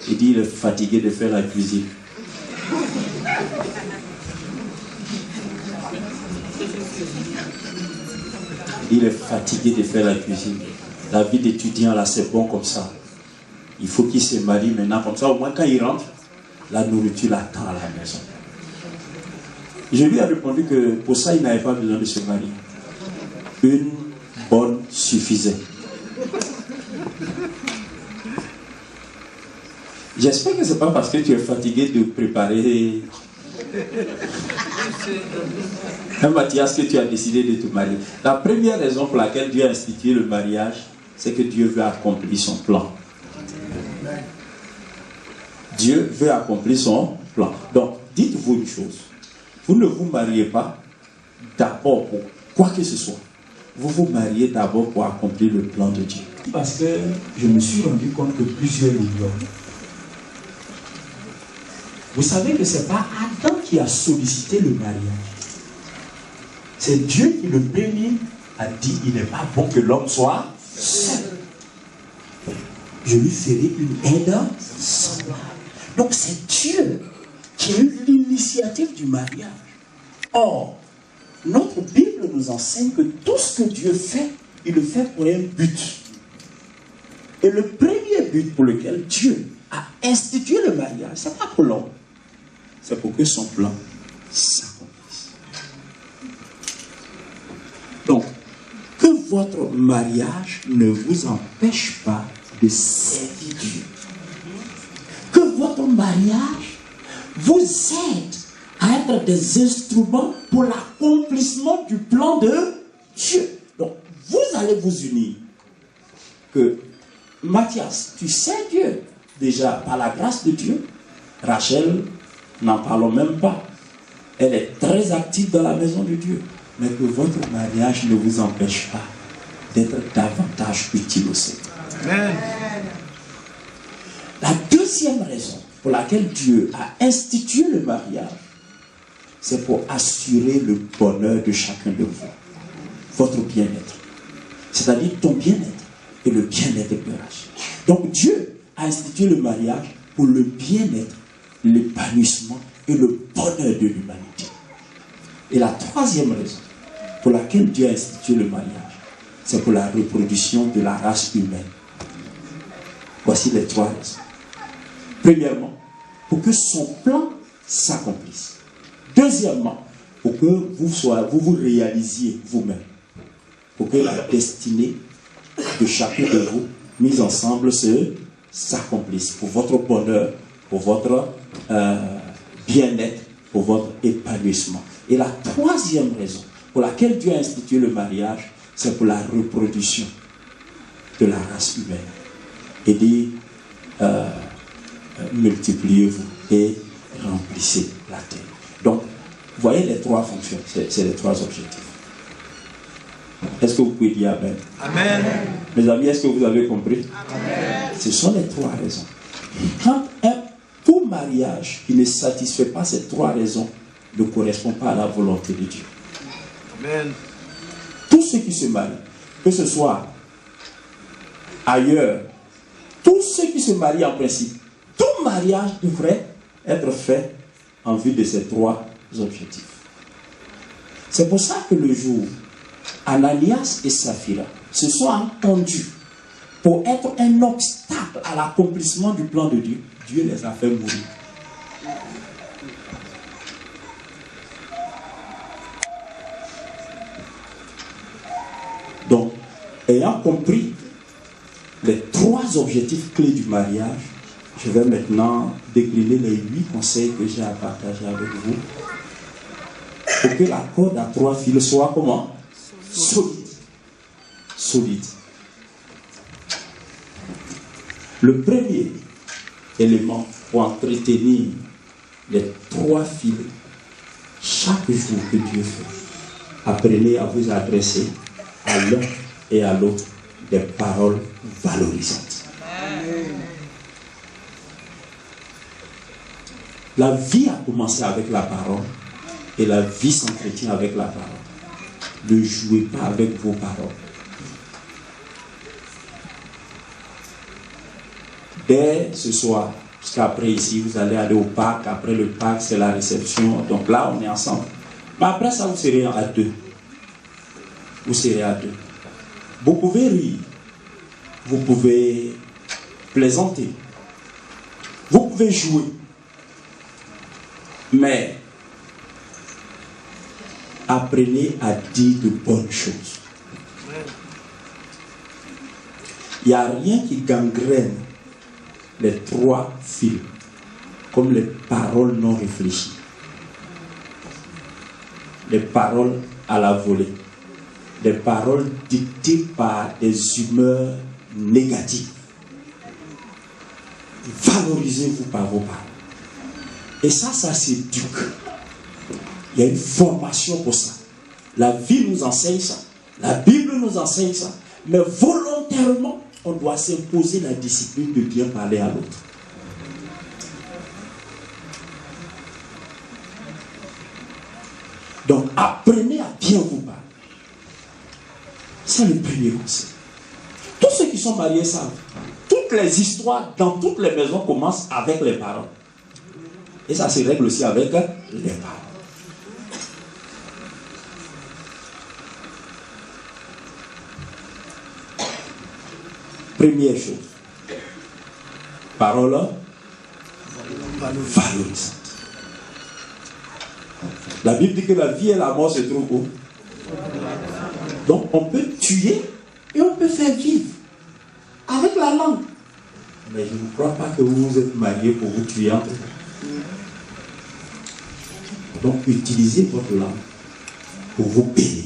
Il dit qu'il est fatigué de faire la cuisine. Il est fatigué de faire la cuisine. La vie d'étudiant là, c'est bon comme ça. Il faut qu'il se marie maintenant comme ça. Au moins quand il rentre, la nourriture l'attend à la maison. Je lui ai répondu que pour ça, il n'avait pas besoin de se marier. Une bonne suffisait. J'espère que ce n'est pas parce que tu es fatigué de préparer un Mathias que tu as décidé de te marier. La première raison pour laquelle Dieu a institué le mariage, c'est que Dieu veut accomplir son plan. Dieu veut accomplir son plan. Donc, dites-vous une chose. Vous ne vous mariez pas d'abord pour quoi que ce soit. Vous vous mariez d'abord pour accomplir le plan de Dieu. Parce que je me suis rendu compte que plusieurs l'ignorent. Vous savez que ce n'est pas Adam qui a sollicité le mariage. C'est Dieu qui le bénit, a dit il n'est pas bon que l'homme soit seul. Je lui ferai une aide semblable. Donc c'est Dieu qui a eu l'initiative du mariage. Or, notre Bible nous enseigne que tout ce que Dieu fait, il le fait pour un but. Et le premier but pour lequel Dieu a institué le mariage, ce n'est pas pour l'homme. C'est pour que son plan s'accomplisse. Donc, que votre mariage ne vous empêche pas de servir Dieu. Que votre mariage vous aide à être des instruments pour l'accomplissement du plan de Dieu. Donc, vous allez vous unir. Que Mathias, tu sais Dieu. Déjà, par la grâce de Dieu, Rachel, n'en parlons même pas. Elle est très active dans la maison de Dieu. Mais que votre mariage ne vous empêche pas d'être davantage utile au Seigneur. Amen. La deuxième raison pour laquelle Dieu a institué le mariage, c'est pour assurer le bonheur de chacun de vous. Votre bien-être. C'est-à-dire ton bien-être et le bien-être de Rachel. Donc Dieu a institué le mariage pour le bien-être, l'épanouissement et le bonheur de l'humanité. Et la troisième raison pour laquelle Dieu a institué le mariage, c'est pour la reproduction de la race humaine. Voici les trois raisons. Premièrement, pour que son plan s'accomplisse. Deuxièmement, pour que vous réalisiez vous-même. Pour que la destinée de chacun de vous, mise ensemble, s'accomplisse. Pour votre bonheur, pour votre bien-être, pour votre épanouissement. Et la troisième raison pour laquelle Dieu a institué le mariage, c'est pour la reproduction de la race humaine. Et dit, multipliez-vous et remplissez la terre. Donc, vous voyez les trois fonctions, c'est les trois objectifs. Est-ce que vous pouvez dire Amen? Amen. Mes amis, est-ce que vous avez compris? Amen. Ce sont les trois raisons. Quand tout mariage qui ne satisfait pas ces trois raisons ne correspond pas à la volonté de Dieu. Amen. Tous ceux qui se marient, que ce soit ailleurs, tous ceux qui se marient en principe, tout mariage devrait être fait en vue de ces trois objectifs. C'est pour ça que le jour, Ananias et Saphira se sont entendus pour être un obstacle à l'accomplissement du plan de Dieu. Dieu les a fait mourir. Donc, ayant compris les trois objectifs clés du mariage, je vais maintenant décliner les 8 conseils que j'ai à partager avec vous pour que la corde à 3 fils soit comment? Solide. Solide. Le premier élément pour entretenir les 3 fils chaque jour que Dieu fait, apprenez à vous adresser à l'un et à l'autre des paroles valorisantes. La vie a commencé avec la parole et la vie s'entretient avec la parole. Ne jouez pas avec vos paroles. dès ce soir, jusqu'après ici, vous allez aller au parc. Après le parc, c'est la réception. Donc là, on est ensemble. Mais après ça, vous serez à deux. Vous serez à deux. Vous pouvez rire. Vous pouvez plaisanter. Vous pouvez jouer. Mais apprenez à dire de bonnes choses. Il n'y a rien qui gangrène les 3 fils comme les paroles non réfléchies. Les paroles à la volée. Des paroles dictées par des humeurs négatives. Valorisez-vous par vos paroles. Et ça s'éduque. Il y a une formation pour ça. La vie nous enseigne ça. La Bible nous enseigne ça. Mais volontairement, on doit s'imposer la discipline de bien parler à l'autre. Donc, apprenez à bien vous parler. C'est le premier conseil. Tous ceux qui sont mariés savent. Toutes les histoires dans toutes les maisons commencent avec les parents. Et ça se règle aussi avec les parents. Première chose. Parole valorisante. La Bible dit que la vie et la mort se trouvent où? Donc on peut tuer et on peut faire vivre avec la langue. Mais je ne crois pas que vous vous êtes mariés pour vous tuer entre vous. Donc utilisez votre langue pour vous bénir.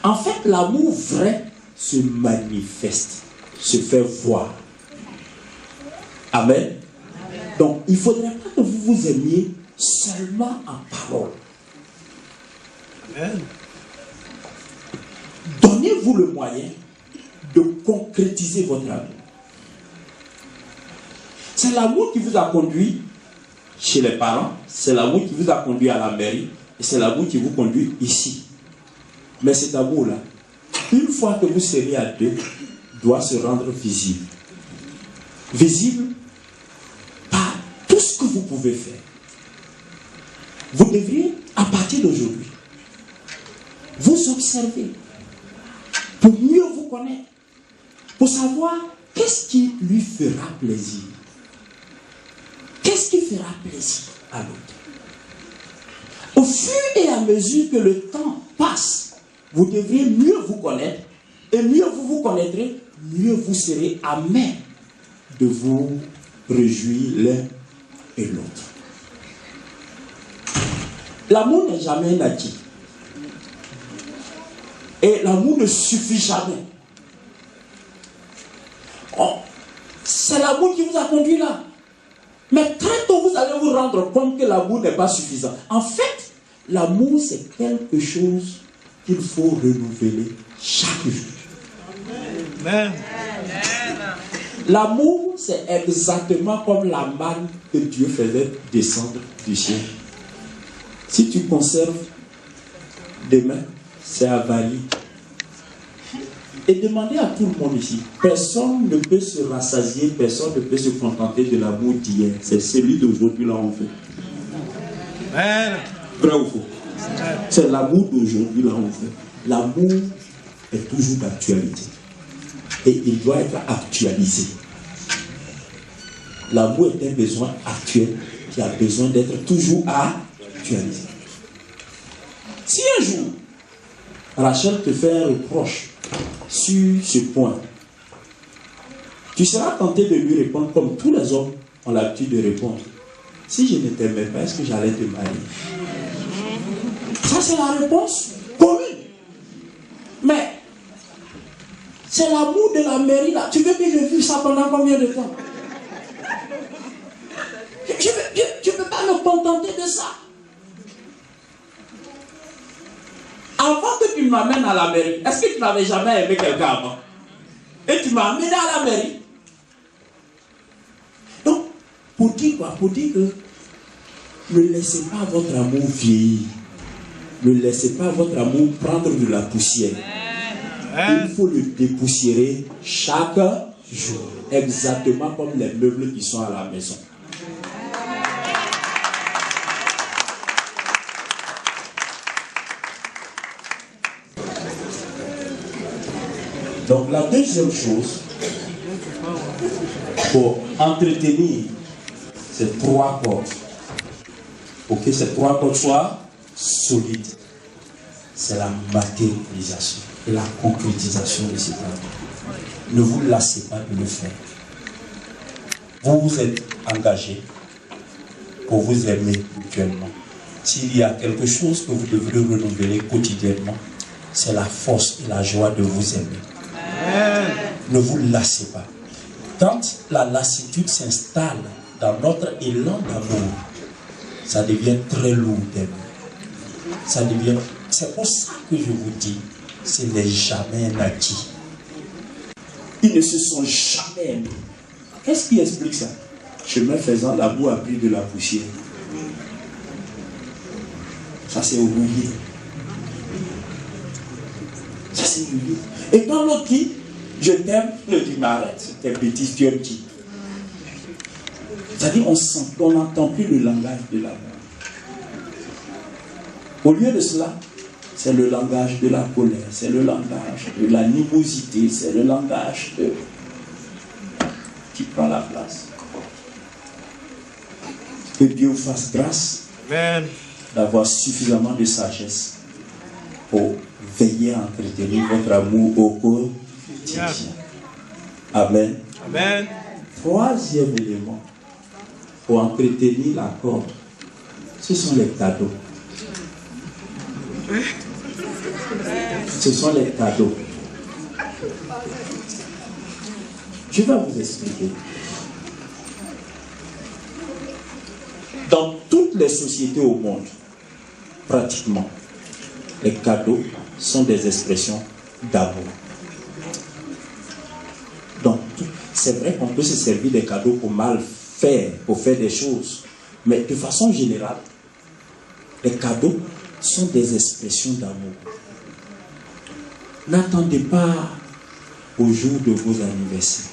En fait, l'amour vrai se manifeste, se fait voir. Amen. Donc il ne faudrait pas que vous vous aimiez seulement en parole. Amen. Donnez-vous le moyen de concrétiser votre amour. C'est l'amour qui vous a conduit chez les parents, c'est l'amour qui vous a conduit à la mairie, et c'est l'amour qui vous conduit ici. Mais cet amour-là, une fois que vous serez à deux, doit se rendre visible. Visible par tout ce que vous pouvez faire. Vous devriez, à partir d'aujourd'hui, vous observer pour mieux vous connaître, pour savoir qu'est-ce qui lui fera plaisir. Qu'est-ce qui fera plaisir à l'autre. Au fur et à mesure que le temps passe, vous devriez mieux vous connaître, et mieux vous vous connaîtrez, mieux vous serez à même de vous réjouir l'un et l'autre. L'amour n'est jamais un acquis. Et l'amour ne suffit jamais. Oh, c'est l'amour qui vous a conduit là. Mais très tôt, vous allez vous rendre compte que l'amour n'est pas suffisant. En fait, l'amour, c'est quelque chose qu'il faut renouveler chaque jour. Amen. L'amour, c'est exactement comme la manne que Dieu faisait descendre du ciel. Si tu conserves demain, c'est avarié. Et demandez à tout le monde ici, personne ne peut se rassasier, personne ne peut se contenter de l'amour d'hier. C'est celui d'aujourd'hui là on fait. Amen. Vrai ou faux? C'est l'amour d'aujourd'hui là on fait. L'amour est toujours d'actualité. Et il doit être actualisé. L'amour est un besoin actuel qui a besoin d'être toujours actualisé. Si un jour, Rachel te fait un reproche sur ce point, tu seras tenté de lui répondre comme tous les hommes ont l'habitude de répondre. Si je ne t'aimais pas, est-ce que j'allais te marier? Ça, c'est la réponse commune. Mais c'est l'amour de la mairie là. Tu veux que je vive ça pendant combien de temps? Je ne peux pas me contenter de ça. Avant que tu m'amènes à la mairie, est-ce que tu n'avais jamais aimé quelqu'un avant? Et tu m'as amené à la mairie. Donc, pour dire quoi? Pour dire que ne laissez pas votre amour vieillir. Ne laissez pas votre amour prendre de la poussière. Il faut le dépoussiérer chaque jours, exactement comme les meubles qui sont à la maison. Donc la deuxième chose, pour entretenir ces 3 cordes, pour que ces 3 cordes soient solides, c'est la matérialisation et la concrétisation de cet amour. Ne vous lassez pas de le faire. Vous vous êtes engagé pour vous aimer mutuellement. S'il y a quelque chose que vous devrez renouveler quotidiennement, c'est la force et la joie de vous aimer. Ne vous lassez pas. Quand la lassitude s'installe dans notre élan d'amour, ça devient très lourd d'aimer. Ça devient... C'est pour ça que je vous dis, c'est les jamais naquis. Ils ne se sont jamais aimés. Qu'est-ce qui explique ça? Chemin faisant, la boue a pris de la poussière. Ça c'est oublié. Ça c'est oublié. Et quand l'autre dit, je t'aime, le dit, mais arrête, t'es petit, tu aimes qui? C'est-à-dire, on n'entend plus le langage de l'amour. Au lieu de cela, c'est le langage de la colère, c'est le langage de l'animosité, c'est le langage qui prend la place. Que Dieu vous fasse grâce d'avoir suffisamment de sagesse pour veiller à entretenir votre amour au quotidien. Amen. Amen. Troisième élément pour entretenir la corde, ce sont les cadeaux. Ce sont les cadeaux. Je vais vous expliquer. Dans toutes les sociétés au monde, pratiquement, les cadeaux sont des expressions d'amour. Donc, c'est vrai qu'on peut se servir des cadeaux pour mal faire, pour faire des choses. Mais de façon générale, les cadeaux sont des expressions d'amour. N'attendez pas au jour de vos anniversaires.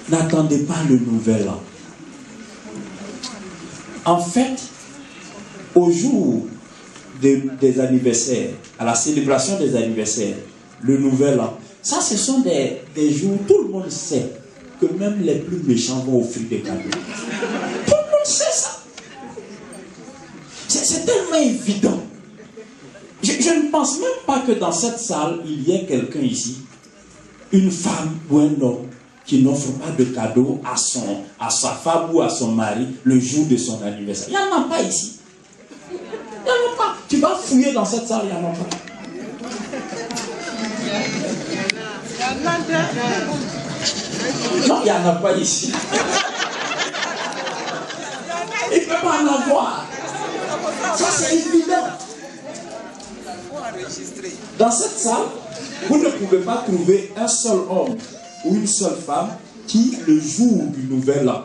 N'attendez pas le nouvel an. En fait, au jour des anniversaires, à la célébration des anniversaires, le nouvel an, ça ce sont des jours où tout le monde sait que même les plus méchants vont offrir des cadeaux. Tout le monde sait ça. C'est tellement évident. Je ne pense même pas que dans cette salle, il y ait quelqu'un ici, une femme ou un homme, qui n'offre pas de cadeau à sa femme ou à son mari le jour de son anniversaire. Il n'y en a pas ici. Il n'y en a pas. Tu vas fouiller dans cette salle, il n'y en a pas. Non, il n'y en a pas ici. Il ne peut pas en avoir. Ça, c'est évident. Dans cette salle, vous ne pouvez pas trouver un seul homme ou une seule femme qui, le jour du nouvel an,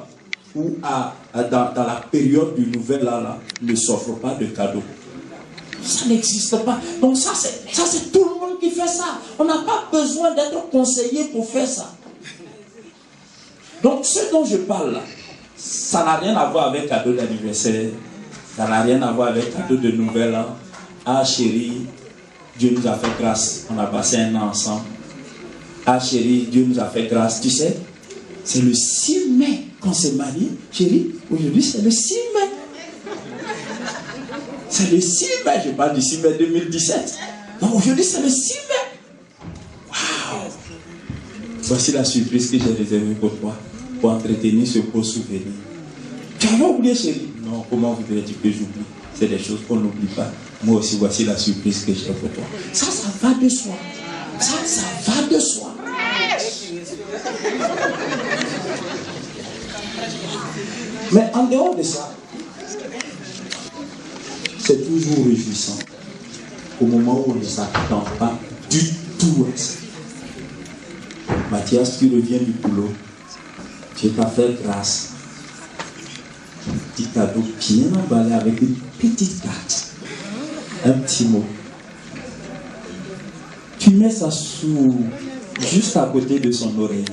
ou dans la période du nouvel an, là, ne s'offre pas de cadeau. Ça n'existe pas. Donc ça, c'est tout le monde qui fait ça. On n'a pas besoin d'être conseillé pour faire ça. Donc ce dont je parle là, ça n'a rien à voir avec cadeau d'anniversaire. Ça n'a rien à voir avec cadeau de nouvel an. Ah chérie, Dieu nous a fait grâce. On a passé un an ensemble. Ah chérie, Dieu nous a fait grâce. Tu sais, c'est le 6 mai qu'on s'est marié. Chérie, aujourd'hui c'est le 6 mai. C'est le 6 mai, je parle du 6 mai 2017. Donc aujourd'hui c'est le 6 mai. Waouh! Voici la surprise que j'ai réservée pour toi, pour entretenir ce beau souvenir. Tu avais oublié chérie? Non, comment voudrais-tu que j'oublie? C'est des choses qu'on n'oublie pas. Moi aussi, voici la surprise que j'ai pour toi. Ça va de soi. Ça va de soi. Mais en dehors de ça, c'est toujours réjouissant au moment où on ne s'attend pas du tout à ça. Mathias, tu reviens du boulot. Dieu t'a fait grâce. Un petit cadeau bien emballé avec une petite carte. Un petit mot. Tu mets ça sous juste à côté de son oreiller.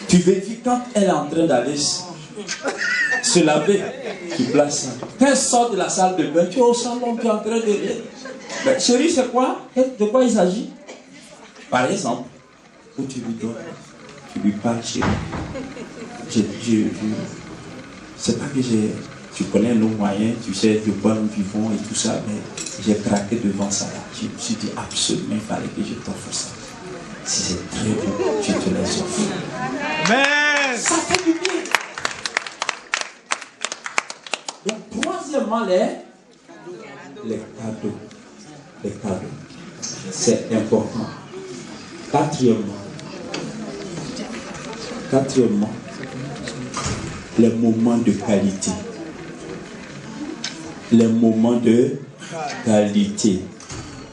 Tu vérifies quand elle est en train d'aller se laver, tu places ça. Quand elle sort de la salle de bain, tu es au salon, tu es en train de rire. Mais chérie, c'est quoi? De quoi il s'agit? Par exemple, où tu lui donnes, tu lui parles, chérie. C'est pas que tu connais nos moyens, tu sais de quoi nous vivons et tout ça, mais j'ai craqué devant ça. Je me suis dit absolument, il fallait que je t'offre ça. Si c'est très beau, tu te laisses offrir. Mais ça fait du bien. Donc, troisièmement, les cadeaux. Les cadeaux. C'est important. Quatrièmement, les moments de qualité. Les moments de qualité.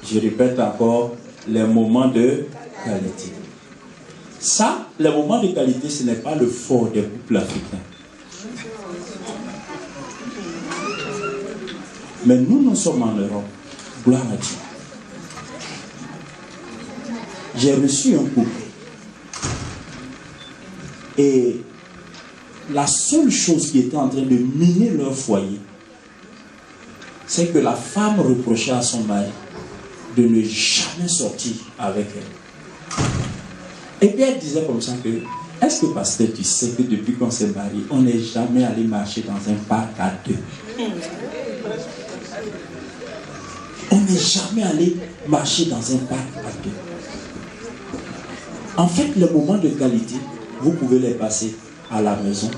Je répète encore, les moments de qualité. Ça, les moments de qualité, ce n'est pas le fort des couples africains. Mais nous sommes en Europe. Gloire à Dieu. J'ai reçu un couple. Et la seule chose qui était en train de miner leur foyer, c'est que la femme reprochait à son mari de ne jamais sortir avec elle. Et puis elle disait comme ça que, est-ce que pasteur, tu sais que depuis qu'on s'est marié, on n'est jamais allé marcher dans un parc à deux? On n'est jamais allé marcher dans un parc à deux. En fait, les moments de qualité, vous pouvez les passer à la maison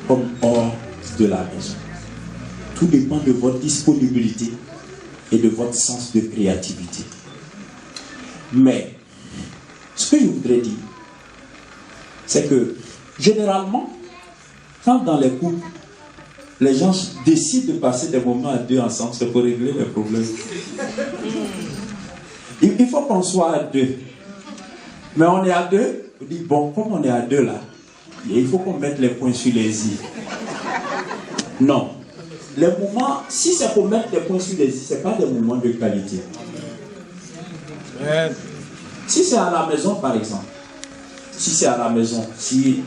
comme hors de la maison. Tout dépend de votre disponibilité et de votre sens de créativité. Mais, ce que je voudrais dire, c'est que, généralement, quand dans les couples, les gens décident de passer des moments à deux ensemble, c'est pour régler les problèmes. Il faut qu'on soit à deux. Mais on est à deux, on dit, bon, comme on est à deux là, il faut qu'on mette les points sur les i. Non. Les moments, si c'est pour mettre des points sur les i, ce n'est pas des moments de qualité. Si c'est à la maison, par exemple, si c'est à la maison, si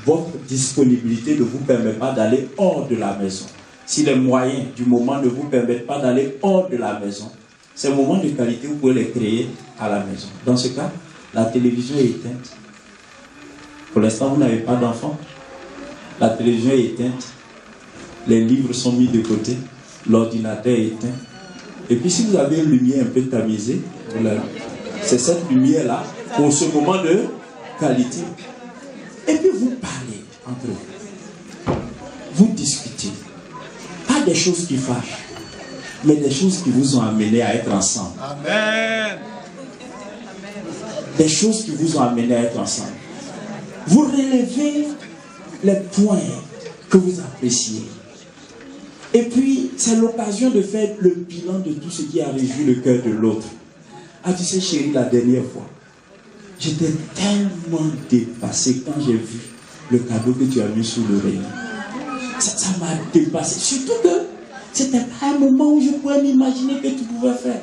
votre disponibilité ne vous permet pas d'aller hors de la maison, si les moyens du moment ne vous permettent pas d'aller hors de la maison, ces moments de qualité, vous pouvez les créer à la maison. Dans ce cas, la télévision est éteinte. Pour l'instant, vous n'avez pas d'enfant. La télévision est éteinte. Les livres sont mis de côté. L'ordinateur est éteint. Et puis, si vous avez une lumière un peu tamisée, c'est cette lumière-là pour ce moment de qualité. Et puis, vous parlez entre vous. Vous discutez. Pas des choses qui fâchent, mais des choses qui vous ont amené à être ensemble. Amen. Des choses qui vous ont amené à être ensemble. Vous relevez les points que vous appréciez. Et puis, c'est l'occasion de faire le bilan de tout ce qui a réjoui le cœur de l'autre. Ah, tu sais, chérie, la dernière fois, j'étais tellement dépassé quand j'ai vu le cadeau que tu as mis sous l'oreille. Ça m'a dépassé. Surtout que c'était pas un moment où je pouvais m'imaginer que tu pouvais faire.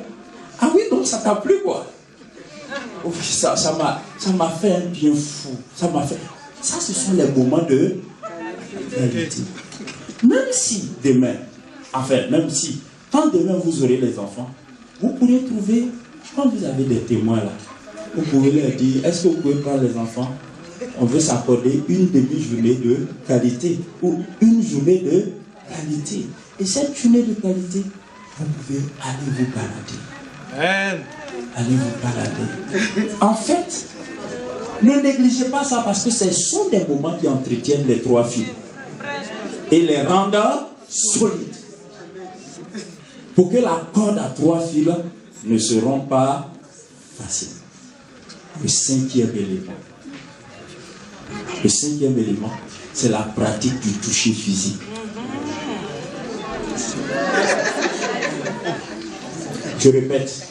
Ah oui, donc ça t'a plu, quoi. Ça m'a fait un bien fou. Ça, ce sont les moments de réalité. Même si demain, quand demain vous aurez les enfants, vous pourrez trouver, quand vous avez des témoins là, vous pouvez leur dire, est-ce que vous pouvez prendre les enfants? On veut s'accorder une demi-journée de qualité ou une journée de qualité. Et cette journée de qualité, vous pouvez aller vous balader. Allez vous balader. En fait, ne négligez pas ça parce que ce sont des moments qui entretiennent les trois fils et les rendent solides. Pour que la corde à trois fils ne se rompe pas facile. Le cinquième élément. Le cinquième élément, c'est la pratique du toucher physique. Je répète,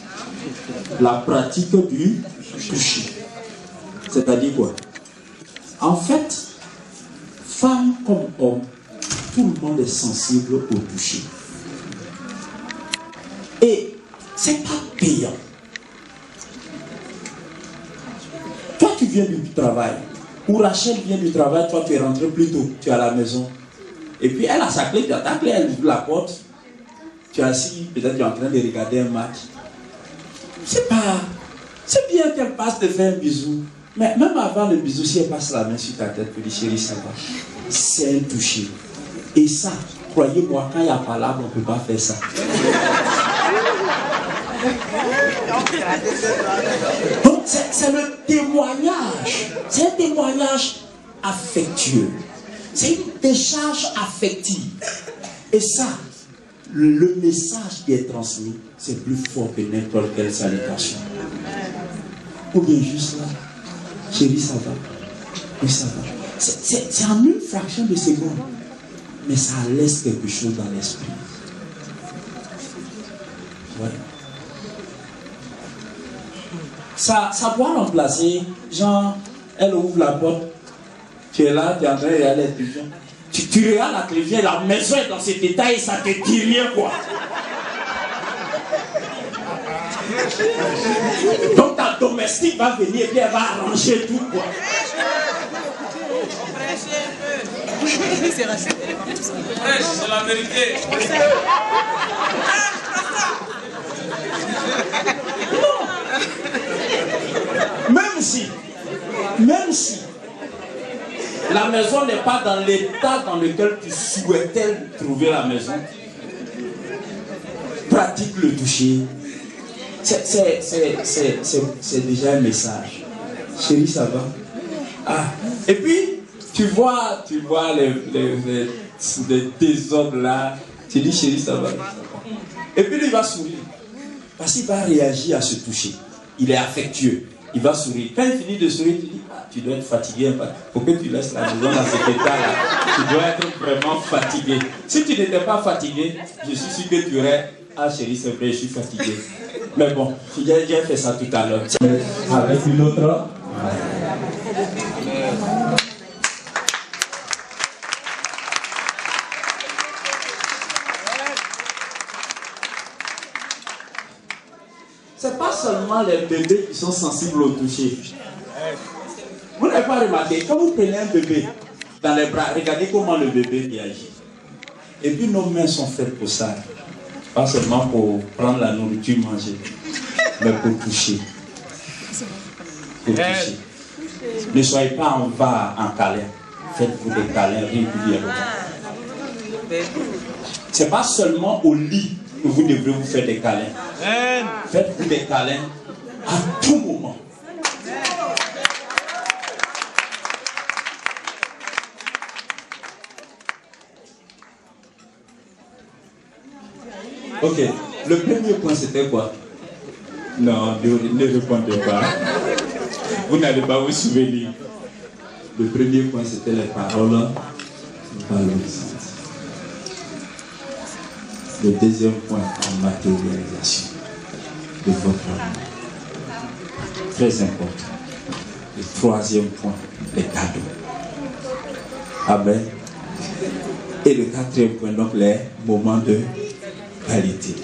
la pratique du toucher. C'est-à-dire quoi? En fait, femme comme homme, tout le monde est sensible au toucher. Et c'est pas payant. tu viens du travail, ou Rachel vient du travail, toi tu es rentré plus tôt, tu es à la maison. Et puis elle a sa clé, tu as ta clé, elle ouvre la porte. Tu es assis, peut-être tu es en train de regarder un match. C'est bien qu'elle passe te faire un bisou. Mais même avant le bisou, si elle passe la main sur ta tête, tu dis chérie, ça va. C'est un toucher. Et ça, croyez-moi, quand il y a palabre, on ne peut pas faire ça. Donc c'est le témoignage. C'est un témoignage affectueux. C'est une décharge affective. Et ça, le message qui est transmis, c'est plus fort que n'importe quelle salutation. Ou bien juste là, chérie, ça va. Oui, ça va. C'est en une fraction de seconde. Mais ça laisse quelque chose dans l'esprit. Ouais. Ça doit remplacer, genre, elle ouvre la porte, tu es là, tu es en train de regarder la télévision. Tu regardes la télévision, la maison est dans cet état et ça te dit rien, quoi. Donc ta domestique va venir et puis elle va arranger tout, quoi. C'est la vérité. Même si la maison n'est pas dans l'état dans lequel tu souhaitais trouver la maison, pratique le toucher. C'est déjà un message. Chérie, ça va? Ah. Et puis, tu vois les désordres là. Tu dis, chérie, ça va? Et puis, lui, il va sourire. Parce qu'il va réagir à ce toucher. Il est affectueux. Il va sourire. Quand il finit de sourire, tu dis, ah, tu dois être fatigué un peu. Pour que tu laisses la maison dans cet état-là, tu dois être vraiment fatigué. Si tu n'étais pas fatigué, je suis sûr que tu aurais, ah chérie, c'est vrai, je suis fatigué. Mais bon, j'ai fait ça tout à l'heure. Avec une autre. C'est pas seulement les bébés qui sont sensibles au toucher. Vous n'avez pas remarqué, quand vous prenez un bébé dans les bras, regardez comment le bébé réagit. Et puis nos mains sont faites pour ça. Pas seulement pour prendre la nourriture, manger, mais pour toucher. Pour toucher. Ne soyez pas en bas en câlin. Faites-vous des câlins régulièrement. C'est pas seulement au lit que vous devrez vous faire des câlins. Faites-vous des câlins à tout moment. Ok, le premier point c'était quoi? Non, ne répondez pas. Vous n'allez pas vous souvenir. Le premier point c'était les paroles valorisantes. Le deuxième point, en matérialisation de votre amour. Très important. Le troisième point, les cadeaux. Amen. Et le quatrième point, donc les moments de qualité.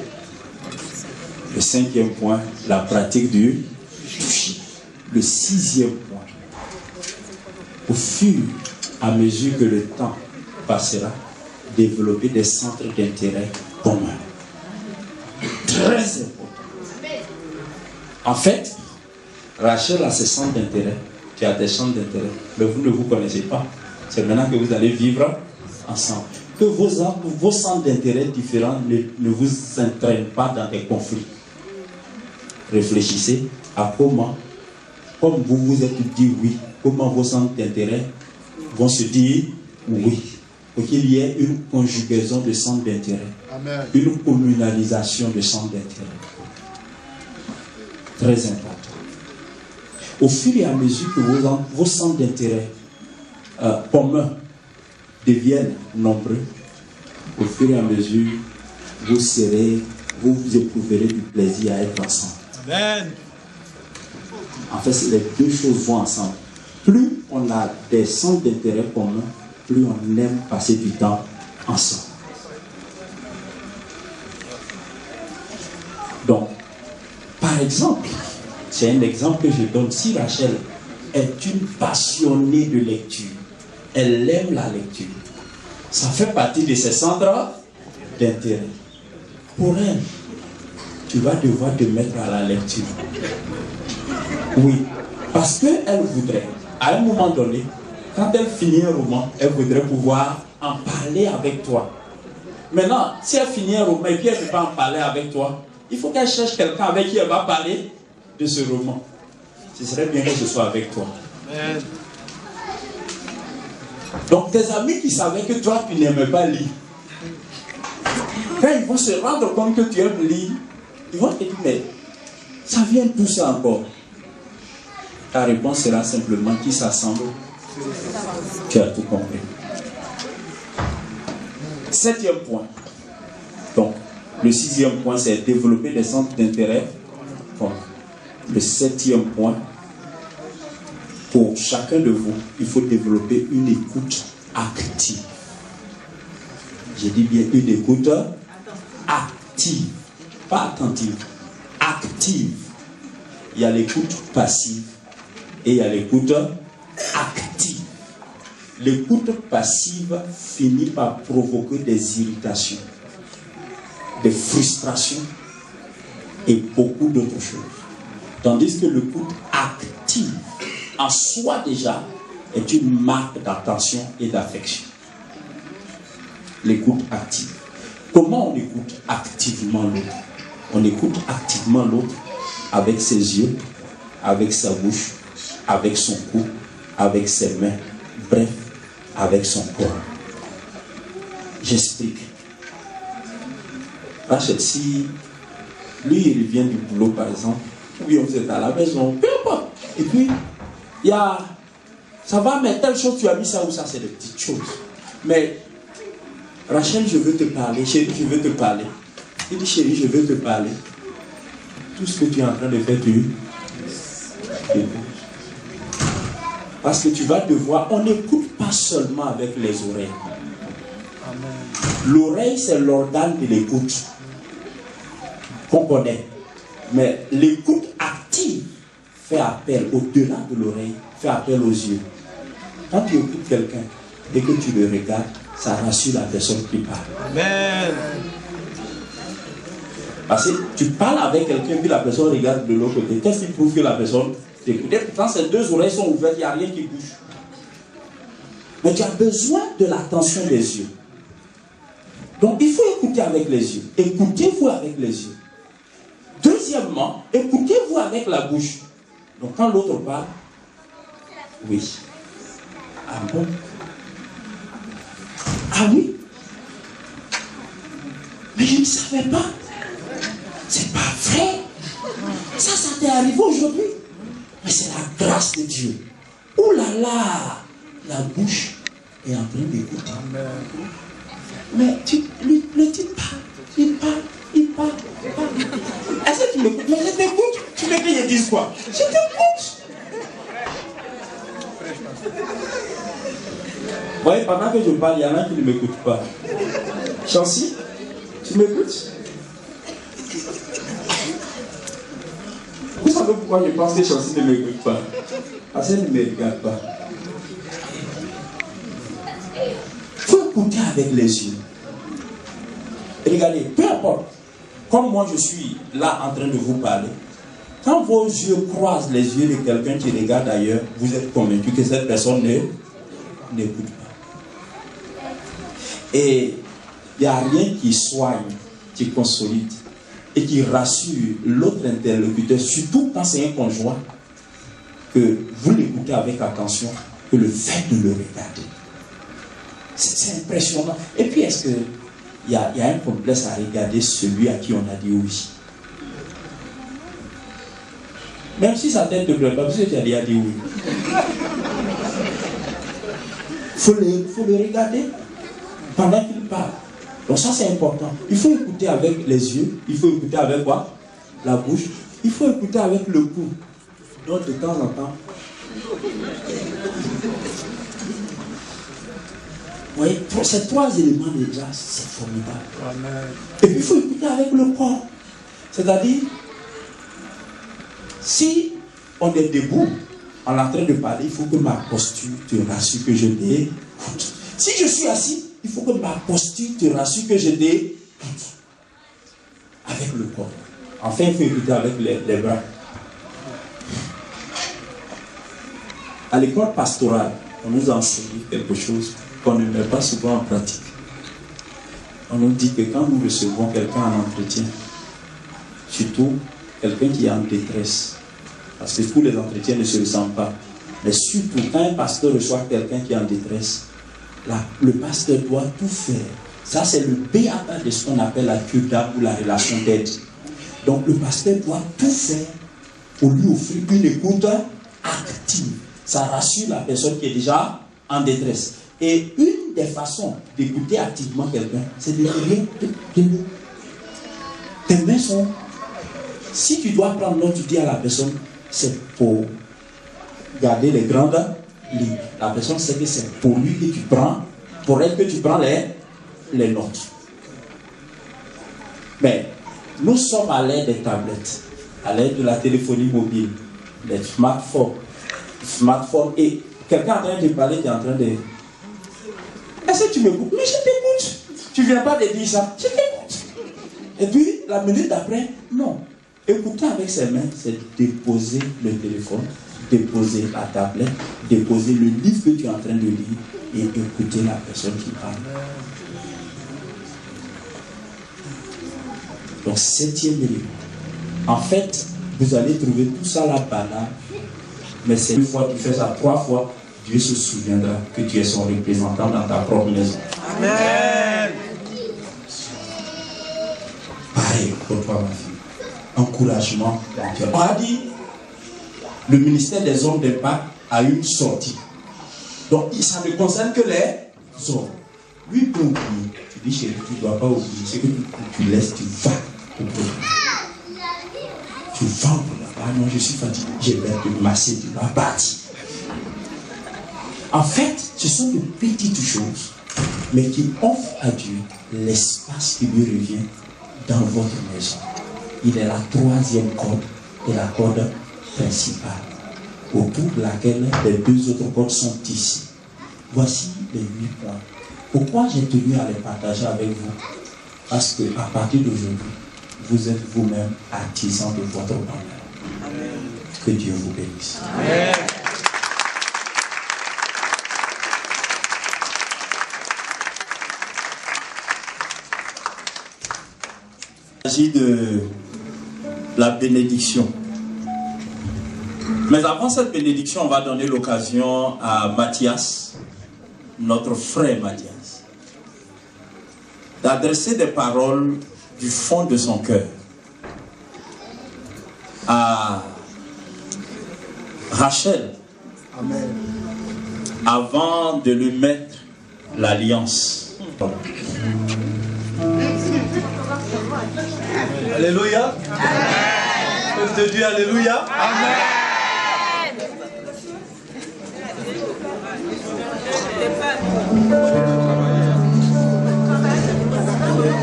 Le cinquième point, la pratique du toucher. Le sixième point, au fur et à mesure que le temps passera, développer des centres d'intérêt communs. Très important. En fait, Rachel a ses centres d'intérêt, tu as des centres d'intérêt, mais vous ne vous connaissez pas. C'est maintenant que vous allez vivre ensemble. Que vos centres d'intérêt différents ne vous entraînent pas dans des conflits. Réfléchissez à comment, comme vous vous êtes dit oui, comment vos centres d'intérêt vont se dire oui. Pour qu'il y ait une conjugaison de centres d'intérêt. Une communalisation de centres d'intérêt. Très important. Au fur et à mesure que vos centres d'intérêt communs deviennent nombreux, au fur et à mesure, vous éprouverez du plaisir à être ensemble. Amen. En fait, les deux choses vont ensemble. Plus on a des centres d'intérêt communs, plus on aime passer du temps ensemble. Donc, par exemple, c'est un exemple que je donne. Si Rachel est une passionnée de lecture. Elle aime la lecture. Ça fait partie de ses centres d'intérêt. Pour elle, tu vas devoir te mettre à la lecture. Oui, parce qu'elle voudrait, à un moment donné, quand elle finit un roman, elle voudrait pouvoir en parler avec toi. Maintenant, si elle finit un roman et puis elle ne peut pas en parler avec toi, il faut qu'elle cherche quelqu'un avec qui elle va parler de ce roman. Ce serait bien que ce soit avec toi. Amen. Donc tes amis qui savaient que toi tu n'aimais pas lire, quand ils vont se rendre compte que tu aimes lire, ils vont te dire, mais ça vient de tout ça encore. Ta réponse sera simplement qui s'assemble. Tu as tout compris. 7e point. Donc, le 6e point, c'est développer des centres d'intérêt. Donc, le 7e point, pour chacun de vous, il faut développer une écoute active. Je dis bien une écoute active, pas attentive, active. Il y a l'écoute passive et il y a l'écoute active. L'écoute passive finit par provoquer des irritations, des frustrations et beaucoup d'autres choses. Tandis que l'écoute active, en soi déjà, est une marque d'attention et d'affection. L'écoute active. Comment on écoute activement l'autre? On écoute activement l'autre avec ses yeux, avec sa bouche, avec son cou, avec ses mains, bref, avec son corps. J'explique. Rachel, si lui il revient du boulot par exemple, ou bien vous êtes à la maison, peu importe, et puis il y a, ça va, mais telle chose tu as mis ça ou ça, c'est des petites choses. Mais Rachel, je veux te parler, chérie, je veux te parler. Il dit, chérie, je veux te parler. Tout ce que tu es en train de faire, tu écoutes. Parce que tu vas devoir, on n'écoute pas seulement avec les oreilles. L'oreille, c'est l'organe de l'écoute qu'on connaît. Mais l'écoute active fait appel au-delà de l'oreille, fait appel aux yeux. Quand tu écoutes quelqu'un et que tu le regardes, ça rassure la personne qui parle. Amen. Parce que tu parles avec quelqu'un puis la personne regarde de l'autre côté. Qu'est-ce qui prouve que la personne t'écoute? Quand ces deux oreilles sont ouvertes, il n'y a rien qui bouge. Mais tu as besoin de l'attention des yeux. Donc il faut écouter avec les yeux. Écoutez-vous avec les yeux. Deuxièmement, écoutez-vous avec la bouche. Donc quand l'autre parle, oui. Ah bon? Ah oui? Mais je ne savais pas. C'est pas vrai. Ça t'est arrivé aujourd'hui. Mais c'est la grâce de Dieu. Ouh là là, la bouche est en train d'écouter. Mais le type parle, il parle. Est-ce que tu m'écoutes? Mais je t'écoute. Tu veux que je dise quoi? Je t'écoute. Vous voyez, pendant que je parle, il y en a qui ne m'écoutent pas. Chancy, tu m'écoutes? Vous savez pourquoi je pense que Chancy ne m'écoute pas? Parce qu'elle ne me regarde pas. Il faut écouter avec les yeux. Et regardez, peu importe, comme moi je suis là en train de vous parler, quand vos yeux croisent les yeux de quelqu'un qui regarde ailleurs, vous êtes convaincu que cette personne n'écoute pas. Et il n'y a rien qui soigne, qui consolide et qui rassure l'autre interlocuteur, surtout quand c'est un conjoint, que vous l'écoutez avec attention, que le fait de le regarder. C'est impressionnant. Et puis, est-ce qu'il y a un complexe à regarder celui à qui on a dit oui? Même si sa tête ne plaît pas, parce que tu as déjà dit oui. Il faut le regarder pendant qu'il parle. Donc ça c'est important. Il faut écouter avec les yeux. Il faut écouter avec quoi? La bouche. Il faut écouter avec le cou. Donc de temps en temps. Vous voyez, ces trois éléments déjà, c'est formidable. Amen. Et puis il faut écouter avec le corps. C'est-à-dire, si on est debout en train de parler, il faut que ma posture te rassure que je t'écoute. Si je suis assis, il faut que ma posture te rassure que je t'écoute. Avec le corps. Enfin, il faut écouter avec les bras. À l'école pastorale, on nous a enseigné quelque chose qu'on ne met pas souvent en pratique. On nous dit que quand nous recevons quelqu'un en entretien, surtout quelqu'un qui est en détresse, parce que tous les entretiens ne se ressemblent pas, mais surtout quand un pasteur reçoit quelqu'un qui est en détresse, le pasteur doit tout faire. Ça, c'est le B.A.B.A. de ce qu'on appelle la cure d'âme ou la relation d'aide. Donc, le pasteur doit tout faire pour lui offrir une écoute active. Ça rassure la personne qui est déjà en détresse. Et une des façons d'écouter activement quelqu'un, c'est de rien. Tes mains sont... Si tu dois prendre note, tu dis à la personne, c'est pour garder les grandes lignes. La personne sait que c'est pour lui que tu prends, pour elle que tu prends les notes. Mais nous sommes à l'ère des tablettes, à l'ère de la téléphonie mobile, des smartphones, et quelqu'un est en train de parler, tu es en train de... Est-ce que tu m'écoutes? Mais je t'écoute. Tu ne viens pas de dire ça. Je t'écoute. Et puis, la minute d'après, non. Écouter avec ses mains, c'est déposer le téléphone, déposer la tablette, déposer le livre que tu es en train de lire et écouter la personne qui parle. Donc, 7e élément. En fait, vous allez trouver tout ça là banal, mais c'est une fois que tu fais ça 3 fois, Dieu se souviendra que tu es son représentant dans ta propre maison. Amen. Pareil pour toi, ma fille. Encouragement. On a dit, le ministère des hommes d'impact a une sortie. Donc, ça ne concerne que les hommes. Lui peut oublier. Tu dis, chérie, tu ne dois pas oublier. C'est que tu laisses, tu vas au boulot. Tu vas au boulot. Ah non, je suis fatigué. Je vais te masser, tu vas partir. En fait, ce sont de petites choses, mais qui offrent à Dieu l'espace qui lui revient dans votre maison. Il est la 3e corde et la corde principale, autour de laquelle les 2 autres cordes sont ici. Voici les 8 points. Pourquoi j'ai tenu à les partager avec vous? Parce qu'à partir d'aujourd'hui, vous êtes vous-même artisans de votre bonheur. Que Dieu vous bénisse. Amen. Il s'agit de la bénédiction. Mais avant cette bénédiction, on va donner l'occasion à Mathias, notre frère Mathias, d'adresser des paroles du fond de son cœur à Rachel. Amen. Avant de lui mettre l'alliance. Alléluia. Amen. Peuple de Dieu, alléluia. Amen.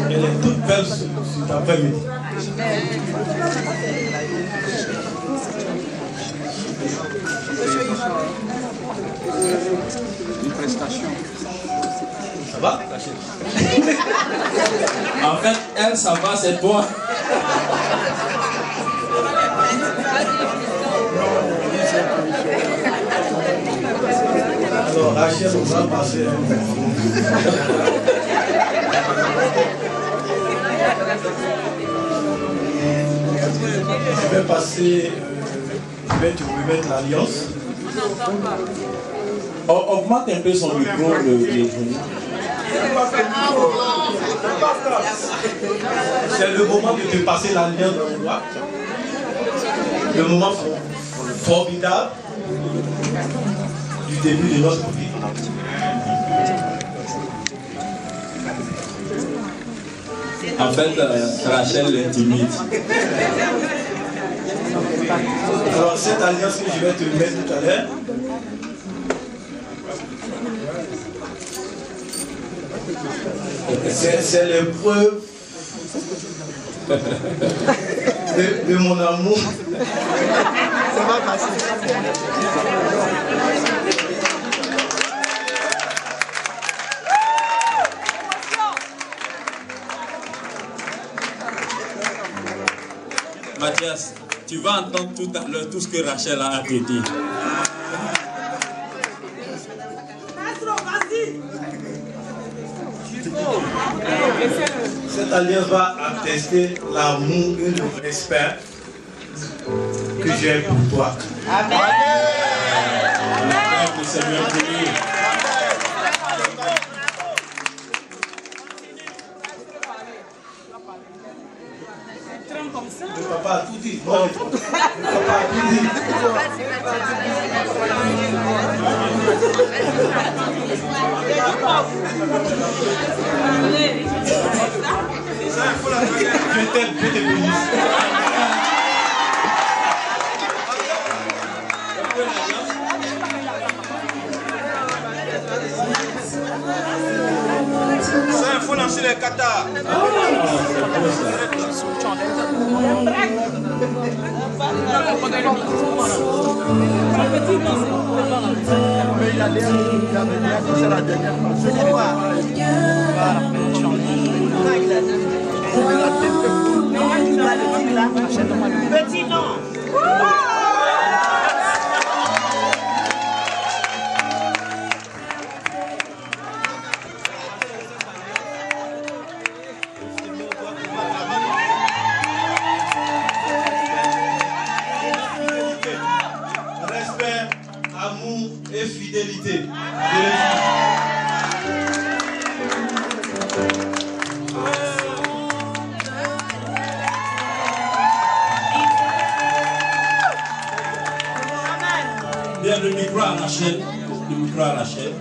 Elle est toute belle cet après-midi. Une prestation. Ça va? En fait, elle, ça va, c'est toi. Alors, Rachel, on va passer. Je vais passer. Je vais te remettre l'alliance. Augmente un peu son micro, C'est le moment de te passer l'alliance dans le doigt. Le moment formidable du début de notre vie. En fait, Rachel est timide. Alors, cette alliance que je vais te mettre tout à l'heure, c'est l'épreuve de mon amour Ça va passer. Mathias, tu vas entendre tout à l'heure tout ce que Rachel a te dit. Cette alliance va attester l'amour et le respect que j'ai pour toi. Amen. Que Seigneur bénisse. Le papa a tout dit. Non, le papa a tout dit. Je t'aime, je te bénisse. Ça, il faut lancer les katas. Petit non. Respect, amour et fidélité. Bien le micro à Rachel. Le micro à Rachel.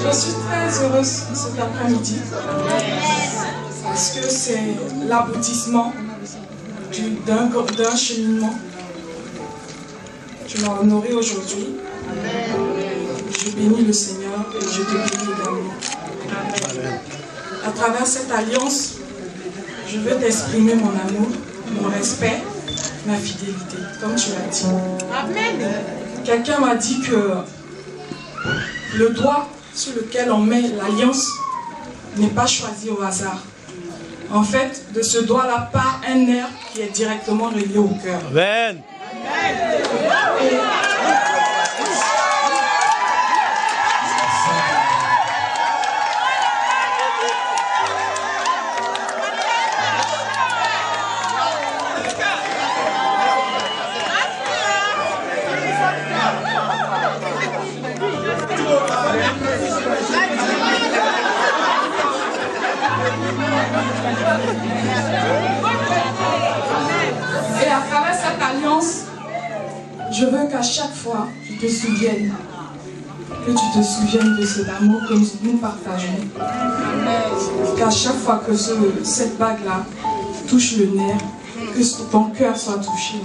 Je suis très heureuse cet après-midi parce que c'est l'aboutissement d'un cheminement. Tu m'as honoré aujourd'hui. Je bénis le Seigneur et je te bénis également. À travers cette alliance, je veux t'exprimer mon amour, mon respect, ma fidélité, comme tu l'as dit. Amen. Quelqu'un m'a dit que le doigt sur lequel on met l'alliance n'est pas choisi au hasard. En fait, de ce doigt-là part un nerf qui est directement relié au cœur. Amen. Et à travers cette alliance, je veux qu'à chaque fois, tu te souviennes, que tu te souviennes de cet amour que nous partageons. Qu'à chaque fois que cette bague-là touche le nerf, que ton cœur soit touché.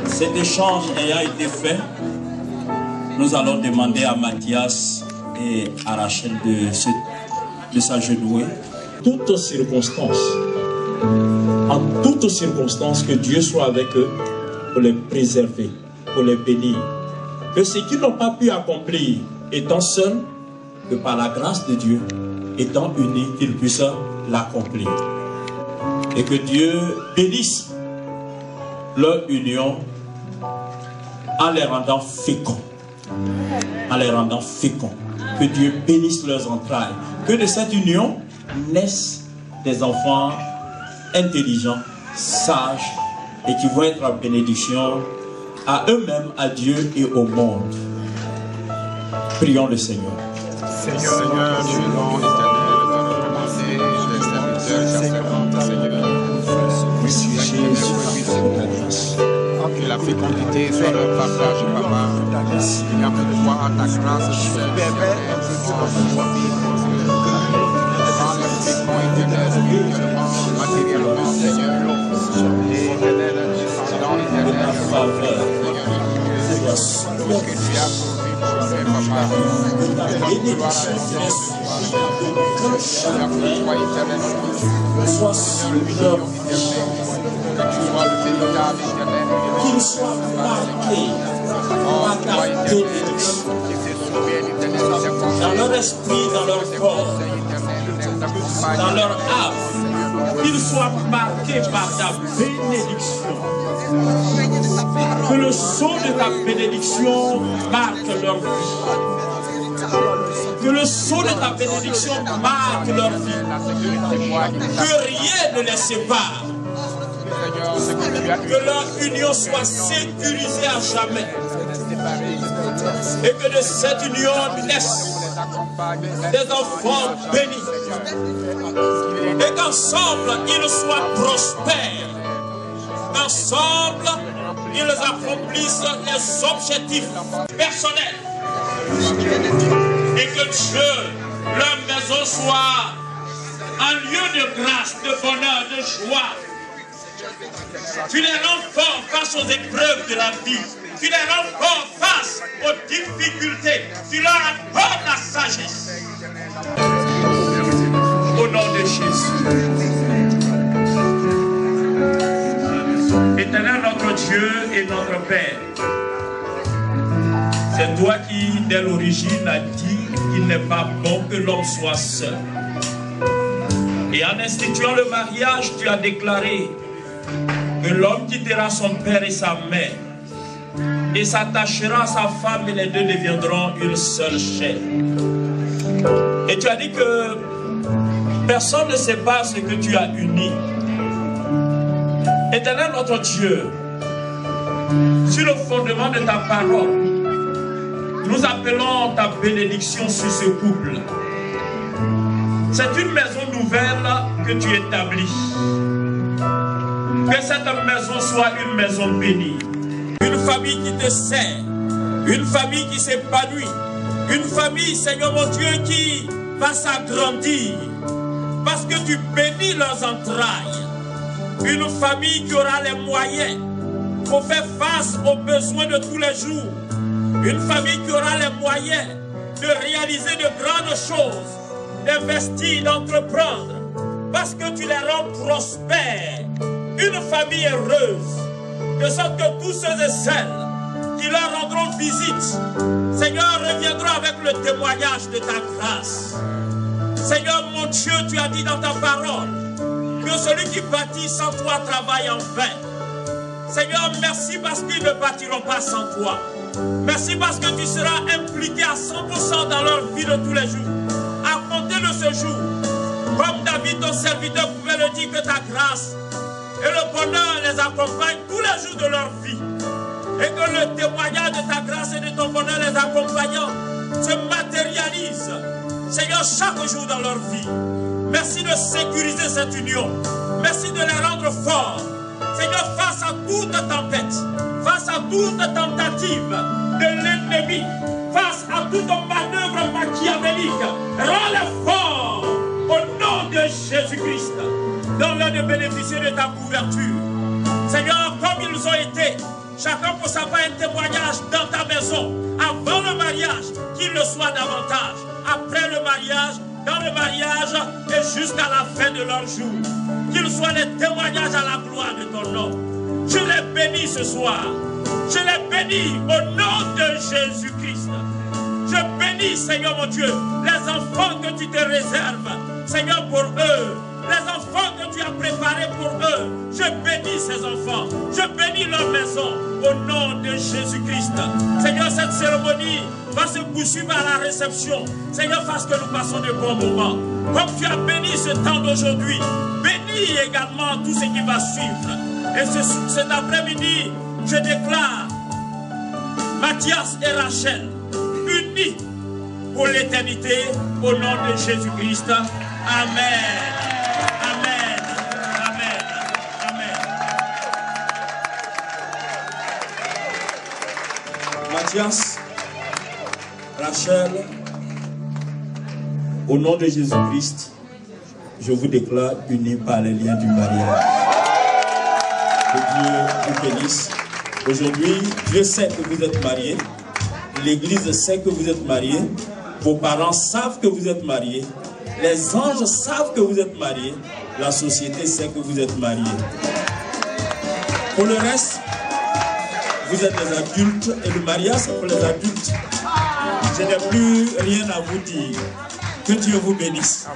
Cet échange ayant été fait, nous allons demander à Mathias et à Rachel de s'agenouiller. Toutes circonstances, en toutes circonstances, que Dieu soit avec eux pour les préserver, pour les bénir. Que ce qu'ils n'ont pas pu accomplir étant seuls, que par la grâce de Dieu, étant unis, qu'ils puissent l'accomplir. Et que Dieu bénisse leur union en les rendant féconds. En les rendant féconds. Que Dieu bénisse leurs entrailles. Que de cette union naissent des enfants intelligents, sages et qui vont être en bénédiction à eux-mêmes, à Dieu et au monde. Prions le Seigneur. Seigneur, Dieu, nom éternel, recommencer les serviteurs, Seigneur. Que la fécondité soit leur partage, Papa. Et après de voir à ta grâce, Seigneur, dans le fécond éternel, matériellement, Seigneur, et dans l'éternel, Seigneur, que tu as pourvu pour faire, Papa. Que ton gloire à qu'il soit marqué par ta bénédiction dans leur esprit, dans leur corps, dans leur âme, qu'il soit marqué par ta bénédiction. Que le sceau de ta bénédiction marque leur vie. Que le sceau de ta bénédiction marque leur vie. Que rien ne les sépare. Que leur union soit sécurisée à jamais. Et que de cette union naissent des enfants bénis. Et qu'ensemble ils soient prospères. Qu'ensemble ils accomplissent les objectifs personnels. Et que Dieu, leur maison soit un lieu de grâce, de bonheur, de joie. Tu les rends forts face aux épreuves de la vie. Tu les rends forts face aux difficultés. Tu leur apportes la sagesse. Au nom de Jésus. Éternel notre Dieu et notre Père, c'est toi qui, dès l'origine, as dit qu'il n'est pas bon que l'homme soit seul. Et en instituant le mariage, tu as déclaré que l'homme quittera son père et sa mère et s'attachera à sa femme et les deux deviendront une seule chair. Et tu as dit que personne ne sait pas ce que tu as uni. Éternel notre Dieu, sur le fondement de ta parole, nous appelons ta bénédiction sur ce couple. C'est une maison nouvelle que tu établis. Que cette maison soit une maison bénie. Une famille qui te sert. Une famille qui s'épanouit. Une famille, Seigneur mon Dieu, qui va s'agrandir. Parce que tu bénis leurs entrailles. Une famille qui aura les moyens pour faire face aux besoins de tous les jours. Une famille qui aura les moyens de réaliser de grandes choses, d'investir, d'entreprendre, parce que tu les rends prospères. Une famille heureuse, de sorte que tous ceux et celles qui leur rendront visite, Seigneur, reviendront avec le témoignage de ta grâce. Seigneur mon Dieu, tu as dit dans ta parole que celui qui bâtit sans toi travaille en vain. Seigneur, merci parce qu'ils ne bâtiront pas sans toi. Merci parce que tu seras impliqué à 100% dans leur vie de tous les jours. À compter de ce jour, comme David, ton serviteur, pouvait le dire, que ta grâce et le bonheur les accompagnent tous les jours de leur vie. Et que le témoignage de ta grâce et de ton bonheur les accompagnant se matérialise, Seigneur, chaque jour dans leur vie. Merci de sécuriser cette union. Merci de les rendre forts. Seigneur, face à toute tempête, face à toute tentative de l'ennemi, face à toute manœuvre machiavélique, rends-les forts au nom de Jésus-Christ. Donne-leur de bénéficier de ta couverture. Seigneur, comme ils ont été, chacun pour sa part un témoignage dans ta maison, avant le mariage, qu'il le soit davantage, après le mariage, dans le mariage et jusqu'à la fin de leur jour. Qu'ils soient des témoignages à la gloire de ton nom. Je les bénis ce soir. Je les bénis au nom de Jésus-Christ. Je bénis, Seigneur mon Dieu, les enfants que tu te réserves, Seigneur, pour eux. Les enfants que tu as préparés pour eux. Je bénis ces enfants. Je bénis leur maison. au nom de Jésus-Christ. Seigneur, cette cérémonie va se poursuivre à la réception. Seigneur, fasse que nous passons de bons moments. Comme tu as béni ce temps d'aujourd'hui, bénis également tout ce qui va suivre. Et cet après-midi, je déclare Mathias et Rachel unis pour l'éternité au nom de Jésus-Christ. Amen. Amen. Amen. Amen. Mathias, Rachel, au nom de Jésus-Christ, je vous déclare unis par les liens du mariage. Que Dieu vous bénisse. Aujourd'hui, Dieu sait que vous êtes mariés. L'Église sait que vous êtes mariés. Vos parents savent que vous êtes mariés. Les anges savent que vous êtes mariés. La société sait que vous êtes mariés. Pour le reste, vous êtes des adultes et le mariage c'est pour les adultes. Je n'ai plus rien à vous dire. Que Dieu vous bénisse.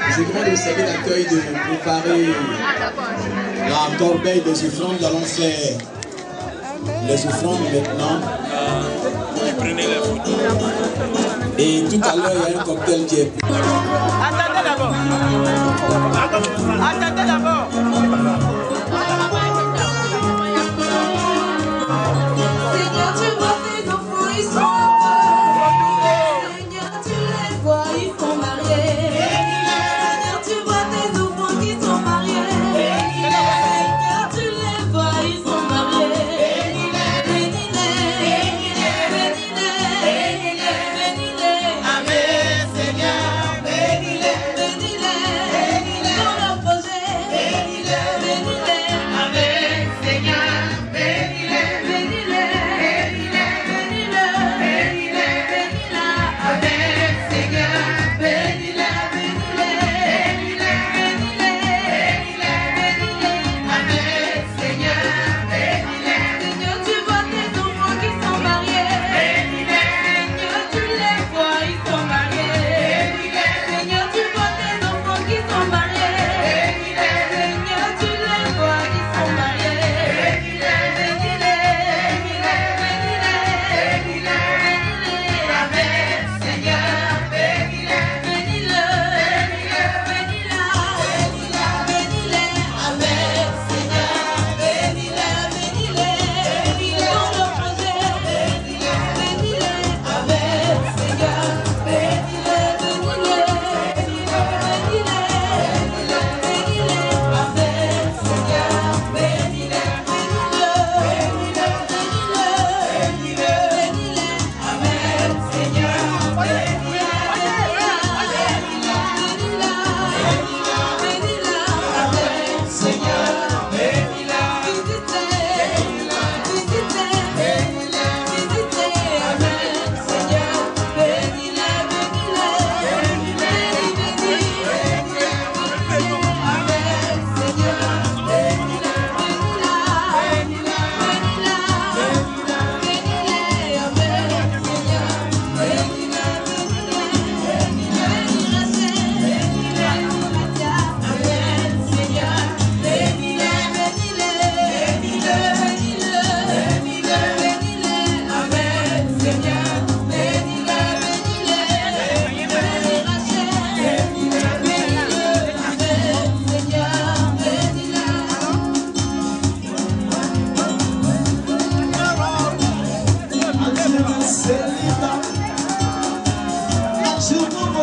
Je demande au service d'accueil de préparer la corbeille des offrandes. Nous allons faire les offrandes maintenant. Et tout à l'heure, il y a un cocktail qui est... Attendez d'abord. Attendez d'abord. Seigneur, tu vois tes enfants, ils sont heureux. Seigneur, tu les vois, ils sont mariés. Seigneur, tu vois tes enfants qui sont mariés. Seigneur, tu les vois, ils sont mariés. Bénis-les, bénis-les, bénis-les. Amen, Seigneur, bénis-les, bénis-les. Dans leur projet,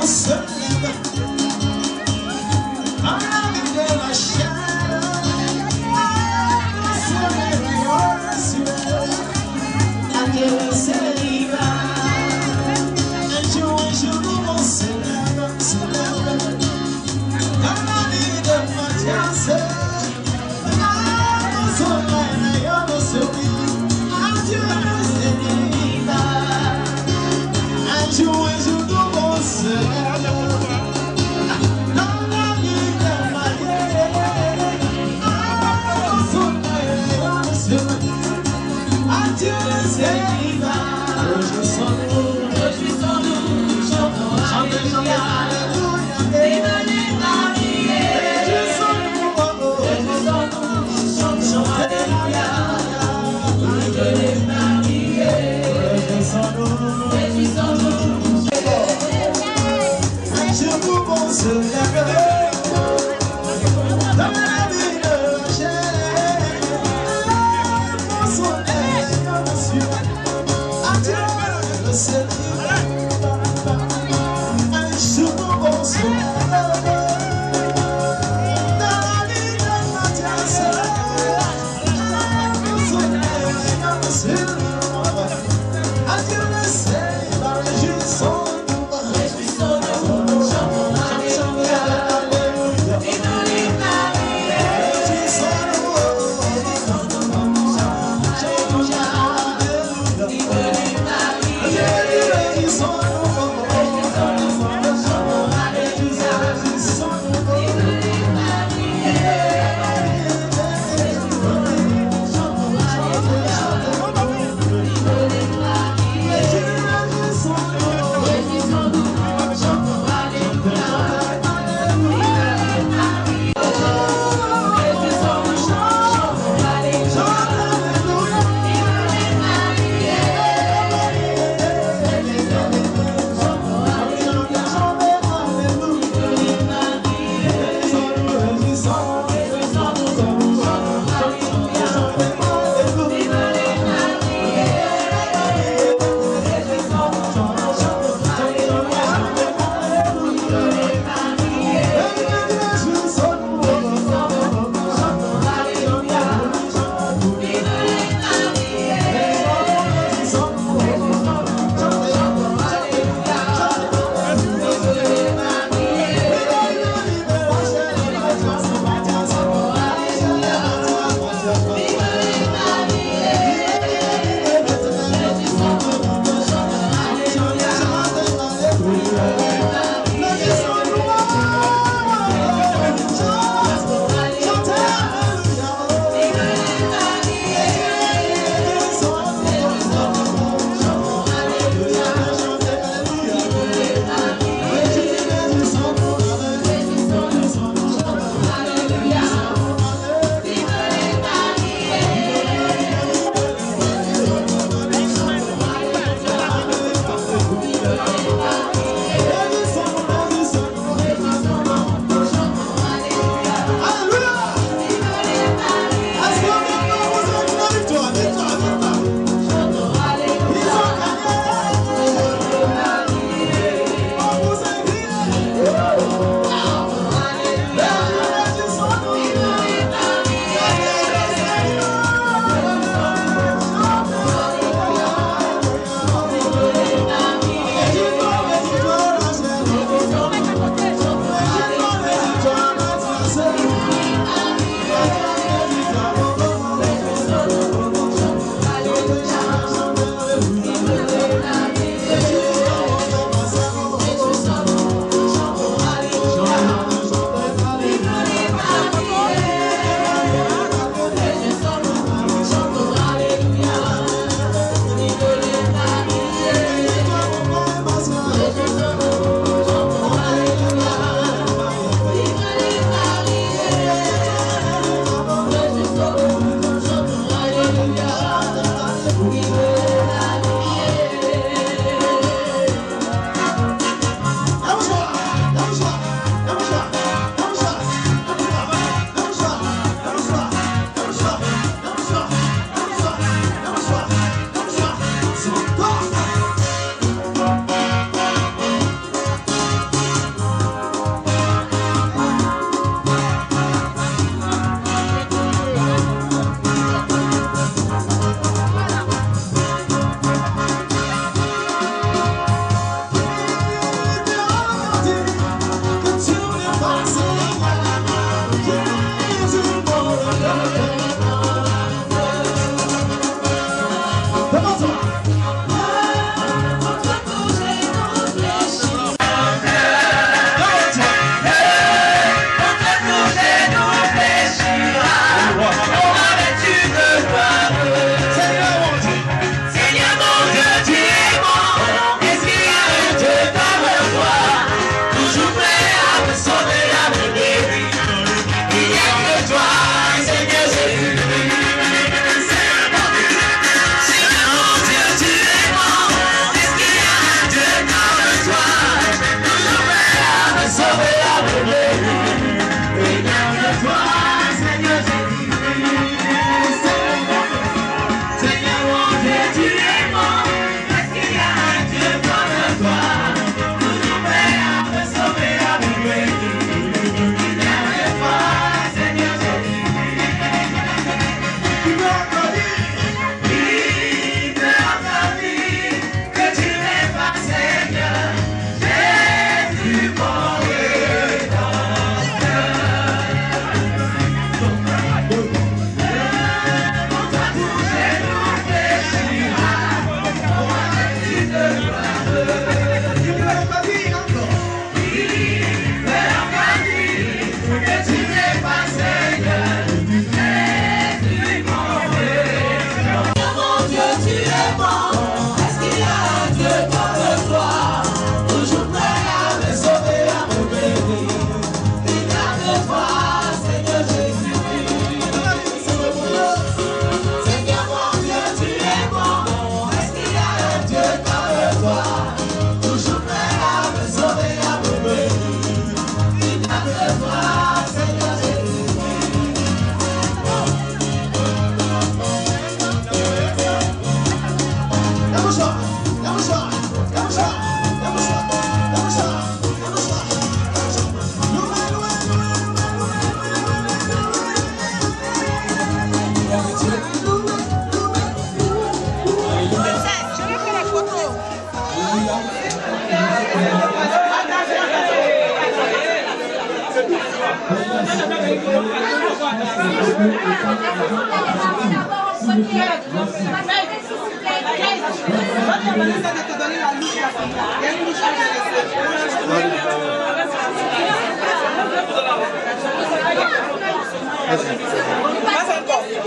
se lève à la vie de la chair. Se réveille sur Dieu le célibat. Un jour, on se lève dans la vie de Mathias.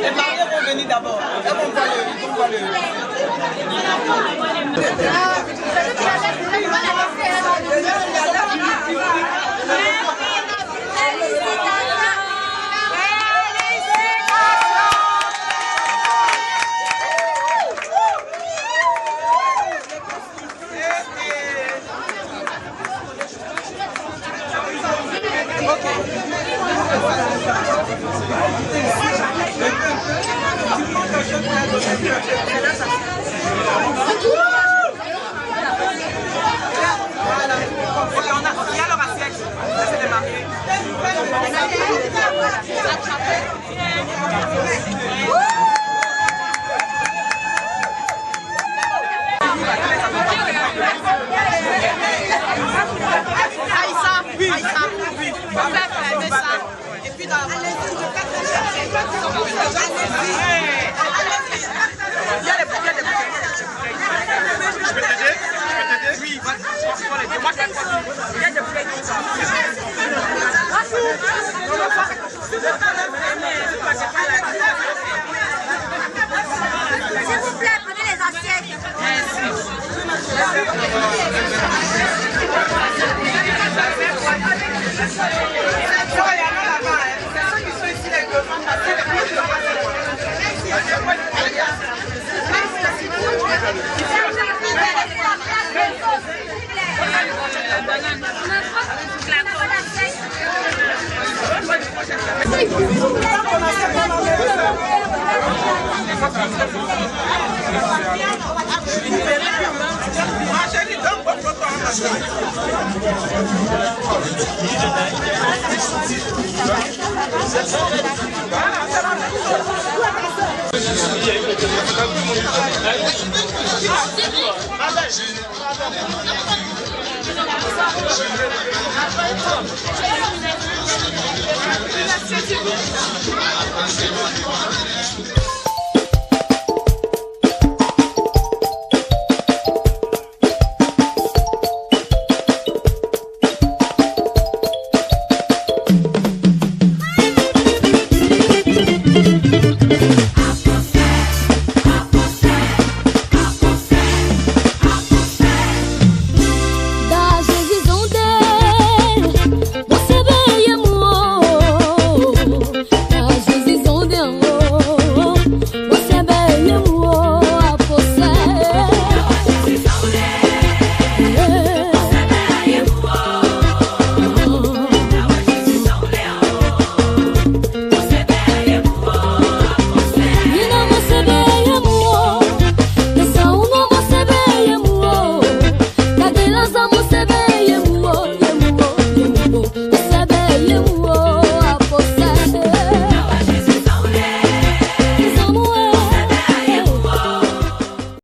Les mariés vont venir d'abord. Elles vont pas S'il vous plaît, prenez les assiettes. Merci.